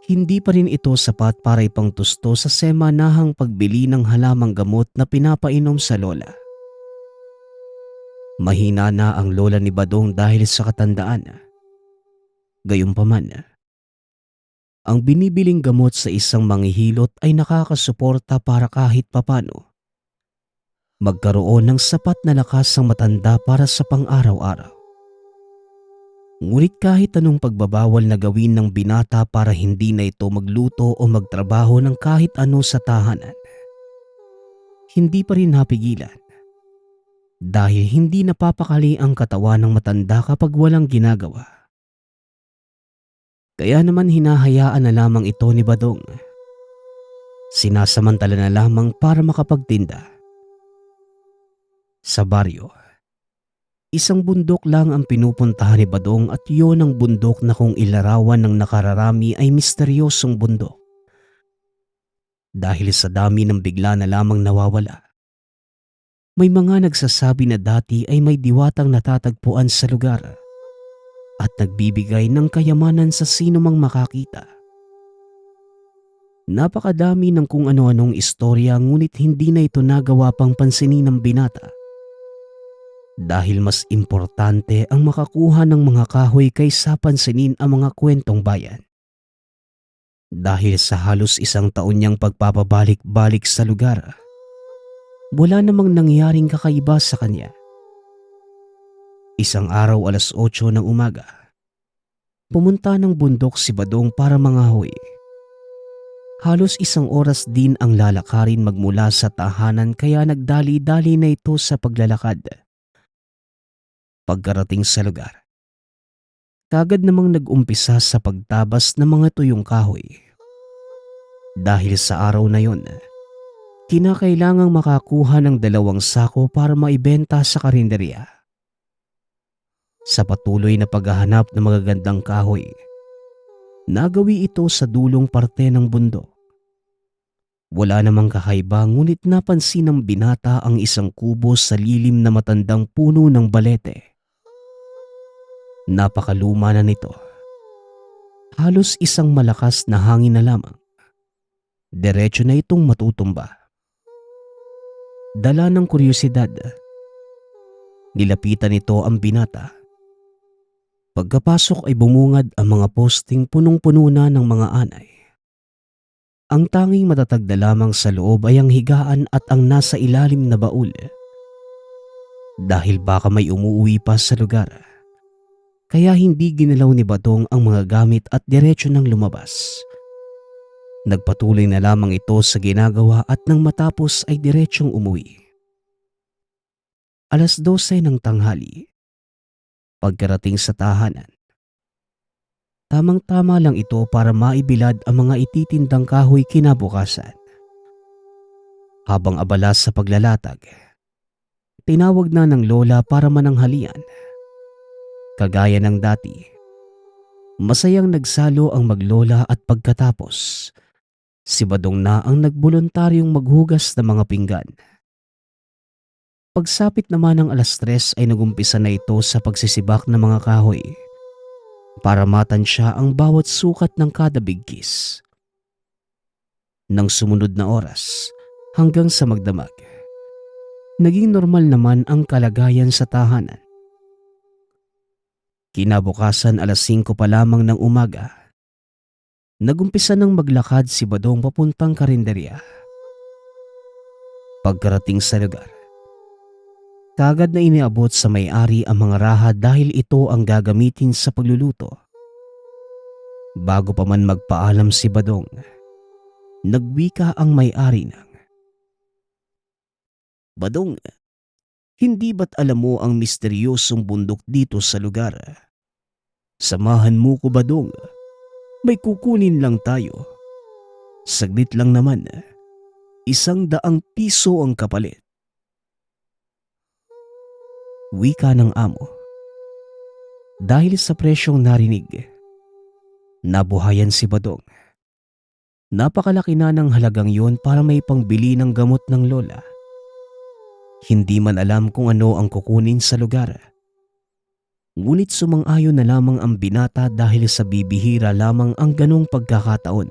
hindi pa rin ito sapat para ipangtusto sa semanahang pagbili ng halamang gamot na pinapainom sa lola. Mahina na ang lola ni Badong dahil sa katandaan. Gayunpaman, ang binibiling gamot sa isang manghihilot ay nakakasuporta para kahit papano magkaroon ng sapat na lakas ang matanda para sa pang-araw-araw. Ngunit kahit anong pagbabawal na gawin ng binata para hindi na ito magluto o magtrabaho ng kahit ano sa tahanan, hindi pa rin napigilan dahil hindi napapakali ang katawan ng matanda kapag walang ginagawa. Kaya naman hinahayaan na lamang ito ni Badong. Sinasamantala na lamang para makapagtinda. Sa baryo, isang bundok lang ang pinupuntahan ni Badong at yun ang bundok na kung ilarawan ng nakararami ay misteryosong bundok. Dahil sa dami ng bigla na lamang nawawala, may mga nagsasabi na dati ay may diwatang natatagpuan sa lugar at nagbibigay ng kayamanan sa sino mang makakita. Napakadami ng kung ano-anong istorya ngunit hindi na ito nagawa pang pansinin ng binata. Dahil mas importante ang makakuha ng mga kahoy kaysa pansinin ang mga kwentong bayan. Dahil sa halos 1 taon niyang pagpapabalik-balik sa lugar, wala namang nangyaring kakaiba sa kanya. Isang araw 8:00 ng umaga, pumunta ng bundok si Badong para mangahoy. Halos 1 oras din ang lalakarin magmula sa tahanan kaya nagdali-dali na ito sa paglalakad. Pagkarating sa lugar, kagad namang nag-umpisa sa pagtabas ng mga tuyong kahoy. Dahil sa araw na yon, kinakailangang makakuha ng 2 sako para maibenta sa karinderya. Sa patuloy na paghahanap ng magagandang kahoy, nagawi ito sa dulong parte ng bundok. Wala namang kakaiba ngunit napansin ng binata ang isang kubo sa lilim na matandang puno ng balete. Napakaluma na nito. Halos isang malakas na hangin na lamang. Diretso na itong matutumba. Dala ng kuryosidad, nilapitan nito ang binata. Pagkapasok ay bumungad ang mga posting punong-puno na ng mga anay. Ang tanging matatag na lamang sa loob ay ang higaan at ang nasa ilalim na baul. Dahil baka may umuwi pa sa lugar, kaya hindi ginalaw ni Badong ang mga gamit at diretso nang lumabas. Nagpatuloy na lamang ito sa ginagawa at nang matapos ay diretsong umuwi. 12:00 ng tanghali. Pagkarating sa tahanan, tamang-tama lang ito para maibilad ang mga ititindang kahoy kinabukasan. Habang abala sa paglalatag, tinawag na ng lola para mananghalian. Kagaya ng dati, masayang nagsalo ang maglola at pagkatapos, si Badong na ang nagboluntaryong maghugas ng mga pinggan. Pagsapit naman ng 3:00 ay nagumpisa na ito sa pagsisibak ng mga kahoy para matansya ang bawat sukat ng kada bigkis. Nang sumunod na oras hanggang sa magdamag, naging normal naman ang kalagayan sa tahanan. Kinabukasan 5:00 pa lamang ng umaga, nagumpisa nang maglakad si Badong papuntang karinderya. Pagkarating sa lugar, kagad na iniabot sa may-ari ang mga raha dahil ito ang gagamitin sa pagluluto. Bago pa man magpaalam si Badong, nagwika ang may-ari ng, "Badong, hindi ba't alam mo ang misteryosong bundok dito sa lugar? Samahan mo ko, Badong. May kukunin lang tayo. Saglit lang naman, 100 piso ang kapalit." Wika ng amo. Dahil sa presyong narinig, nabuhayan si Badong. Napakalaki na ng halagang yon para may pangbili ng gamot ng lola. Hindi man alam kung ano ang kukunin sa lugar. Ngunit sumang-ayon na lamang ang binata dahil sa bibihira lamang ang ganong pagkakataon.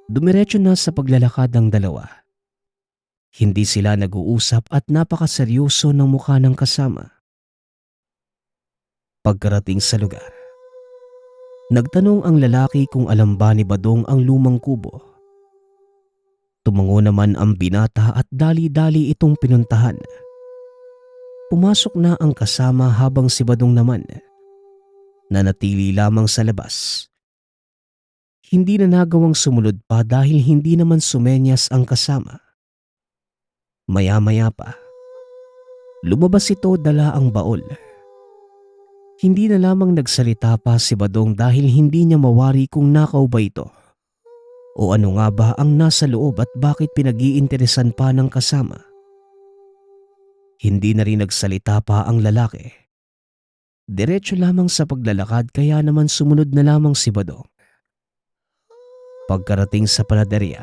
Dumiretso na sa paglalakad ang dalawa. Hindi sila nag-uusap at napakaseryoso ng mukha ng kasama. Pagkarating sa lugar, nagtanong ang lalaki kung alam ba ni Badong ang lumang kubo. Tumango naman ang binata at dali-dali itong pinuntahan. Pumasok na ang kasama habang si Badong naman nanatili lamang sa labas. Hindi na nagawang sumunod pa dahil hindi naman sumenyas ang kasama. Maya-maya pa, lumabas ito dala ang baol. Hindi na lamang nagsalita pa si Badong dahil hindi niya mawari kung nakaw ba ito o ano nga ba ang nasa loob at bakit pinag-iinteresan pa ng kasama. Hindi na rin nagsalita pa ang lalaki. Diretso lamang sa paglalakad kaya naman sumunod na lamang si Badong. Pagkarating sa panaderya,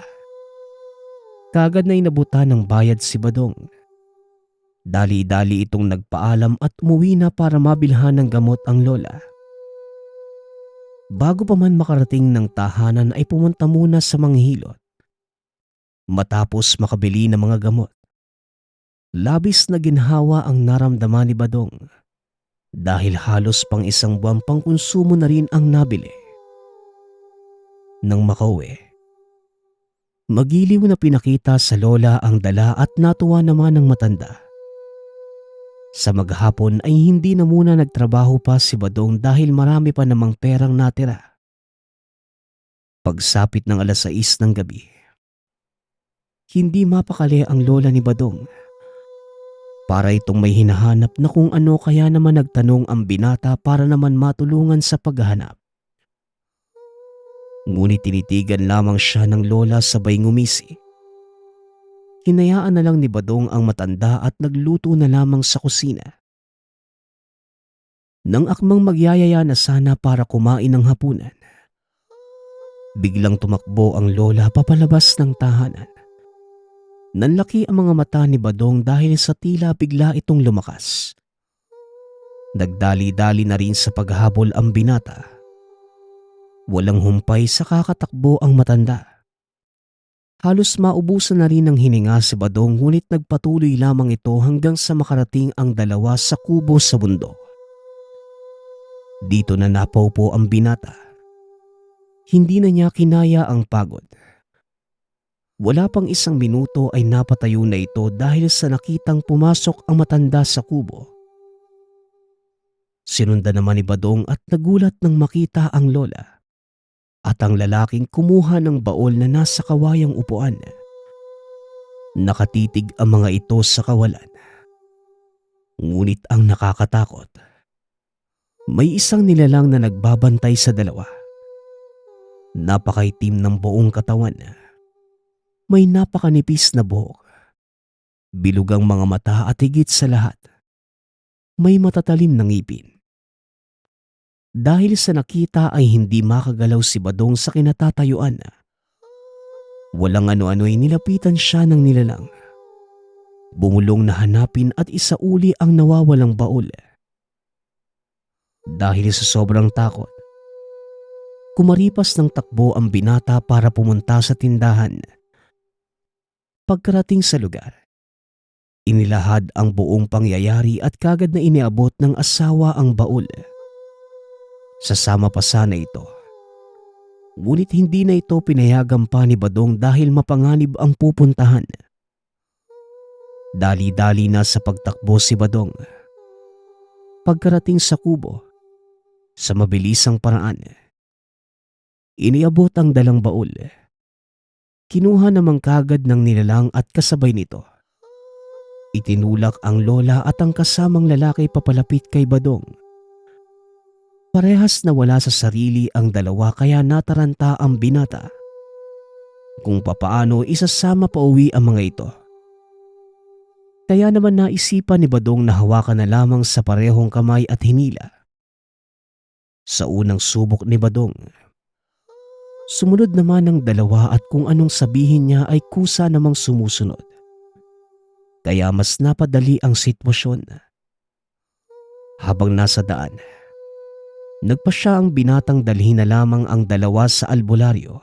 kagad na inabutan ng bayad si Badong. Dali-dali itong nagpaalam at umuwi na para mabilhan ng gamot ang lola. Bago pa man makarating ng tahanan ay pumunta muna sa manghihilot. Matapos makabili ng mga gamot, labis na ginhawa ang naramdaman ni Badong dahil halos pang 1 buwan pang konsumo na rin ang nabili. Nang makauwi, magiliw na pinakita sa lola ang dala at natuwa naman ng matanda. Sa maghapon ay hindi na muna nagtrabaho pa si Badong dahil marami pa namang perang natira. Pagsapit ng 6:00 ng gabi, hindi mapakali ang lola ni Badong. Para itong may hinahanap na kung ano, kaya naman nagtanong ang binata para naman matulungan sa paghahanap. Ngunit tinitigan lamang siya ng lola sabay ngumisi. Hinayaan na lang ni Badong ang matanda at nagluto na lamang sa kusina. Nang akmang magyayaya na sana para kumain ng hapunan, biglang tumakbo ang lola papalabas ng tahanan. Nanlaki ang mga mata ni Badong dahil sa tila bigla itong lumakas. Nagdali-dali na rin sa paghabol ang binata. Walang humpay sa kakatakbo ang matanda. Halos maubusan na rin ng hininga si Badong, ngunit nagpatuloy lamang ito hanggang sa makarating ang dalawa sa kubo sa bundok. Dito na napaupo ang binata. Hindi na niya kinaya ang pagod. Wala pang 1 minuto ay napatayo na ito dahil sa nakitang pumasok ang matanda sa kubo. Sinundan naman ni Badong at nagulat nang makita ang lola at ang lalaking kumuha ng baol na nasa kawayang upuan. Nakatitig ang mga ito sa kawalan. Ngunit ang nakakatakot, may isang nilalang na nagbabantay sa dalawa. Napakaitim ng buong katawan. May napakanipis na buhok, bilugang mga mata at higit sa lahat, may matatalim na ngipin. Dahil sa nakita ay hindi makagalaw si Badong sa kinatatayuan. Walang ano-ano ay nilapitan siya ng nilalang. Bumulong na hanapin at isauli ang nawawalang baol. Dahil sa sobrang takot, kumaripas ng takbo ang binata para pumunta sa tindahan. Pagkarating sa lugar, inilahad ang buong pangyayari at kagad na iniabot ng asawa ang baul. Sasama pa sana ito. Ngunit hindi na ito pinayagan pa ni Badong dahil mapanganib ang pupuntahan. Dali-dali na sa pagtakbo si Badong. Pagkarating sa kubo, sa mabilisang paraan, iniabot ang dalang baul. Kinuha namang kagad ng nilalang at kasabay nito. Itinulak ang lola at ang kasamang lalaki papalapit kay Badong. Parehas na wala sa sarili ang dalawa kaya nataranta ang binata kung papaano isasama pa uwi ang mga ito. Kaya naman naisipan ni Badong na hawakan na lamang sa parehong kamay at hinila. Sa unang subok ni Badong, sumunod naman ang dalawa at kung anong sabihin niya ay kusa namang sumusunod. Kaya mas napadali ang sitwasyon. Habang nasa daan, nagpasya ang binatang dalhin na lamang ang dalawa sa albularyo.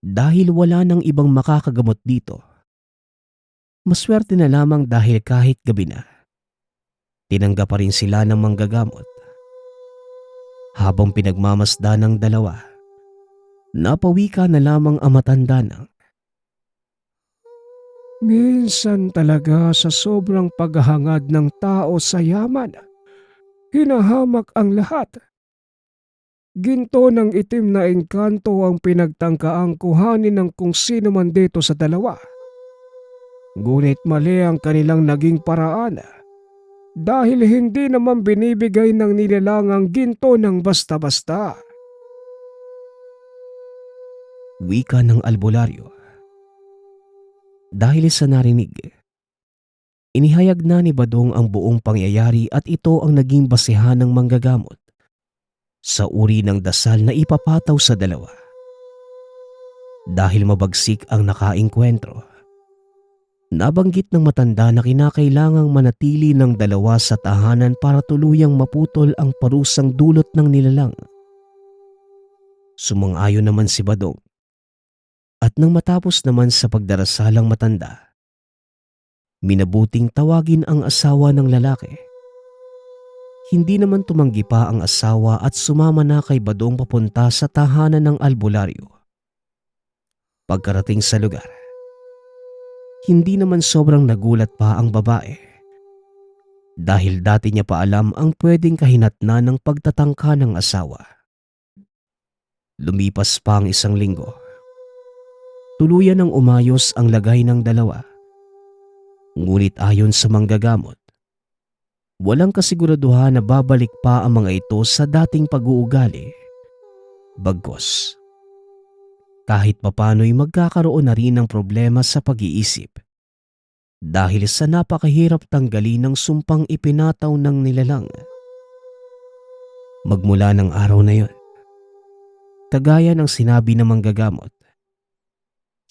Dahil wala nang ibang makakagamot dito. Maswerte na lamang dahil kahit gabi na, tinanggap pa rin sila ng manggagamot. Habang pinagmamasdan ng dalawa, napawika na lamang ang matanda ng, Minsan talaga sa sobrang paghahangad ng tao sa yaman, hinahamak ang lahat. Ginto ng itim na engkanto ang pinagtangkaang kuhanin ng kung sino man dito sa dalawa. Ngunit mali ang kanilang naging paraan dahil hindi naman binibigay ng nilalang ang ginto ng basta-basta. wika ng albularyo. Dahil sa narinig, inihayag na ni Badong ang buong pangyayari at ito ang naging basehan ng manggagamot sa uri ng dasal na ipapataw sa dalawa. Dahil mabagsik ang nakaengkwentro, nabanggit ng matanda na kinakailangang manatili ng dalawa sa tahanan para tuluyang maputol ang parusang dulot ng nilalang. Sumang-ayon naman si Badong. At nang matapos naman sa pagdarasalang matanda, minabuting tawagin ang asawa ng lalaki. Hindi naman tumanggi pa ang asawa at sumama na kay Badong papunta sa tahanan ng albularyo. Pagkarating sa lugar, hindi naman sobrang nagulat pa ang babae. Dahil dati niya pa alam ang pwedeng kahinatnan ng pagtatangka ng asawa. Lumipas pa ang 1 linggo. Tuluyan ng umayos ang lagay ng dalawa. Ngunit ayon sa manggagamot, walang kasiguraduhan na babalik pa ang mga ito sa dating pag-uugali. Bagkus, kahit papano'y magkakaroon na rin ng problema sa pag-iisip dahil sa napakahirap tanggalin ng sumpang ipinataw ng nilalang. Magmula ng araw na yon, kagaya ng sinabi ng manggagamot,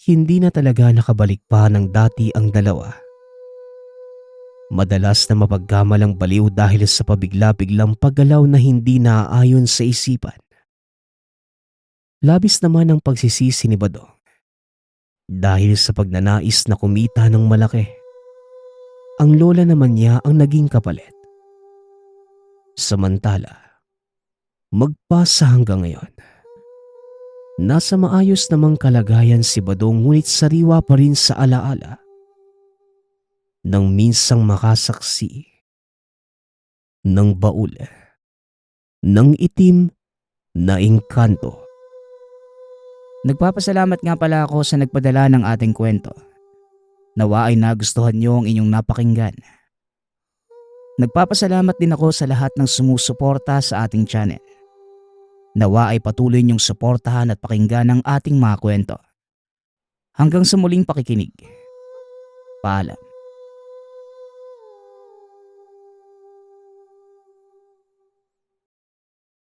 hindi na talaga nakabalik pa ng dati ang dalawa. Madalas na mapagkamalang baliw dahil sa pabigla-biglang paggalaw na hindi naaayon sa isipan. Labis naman ang pagsisisi ni Badong dahil sa pagnanais na kumita ng malaki. Ang lola naman niya ang naging kapalit. Samantala, magpasa hanggang ngayon. Nasa maayos namang kalagayan si Badong ngunit sariwa pa rin sa alaala nang minsang makasaksi ng baul ng itim na engkanto. Nagpapasalamat nga pala ako sa nagpadala ng ating kwento. Nawa ay nagustuhan niyo ang inyong napakinggan. Nagpapasalamat din ako sa lahat ng sumusuporta sa ating channel. Nawa ay patuloy niyong suportahan at pakinggan ang ating mga kwento. Hanggang sa muling pakikinig. Paalam.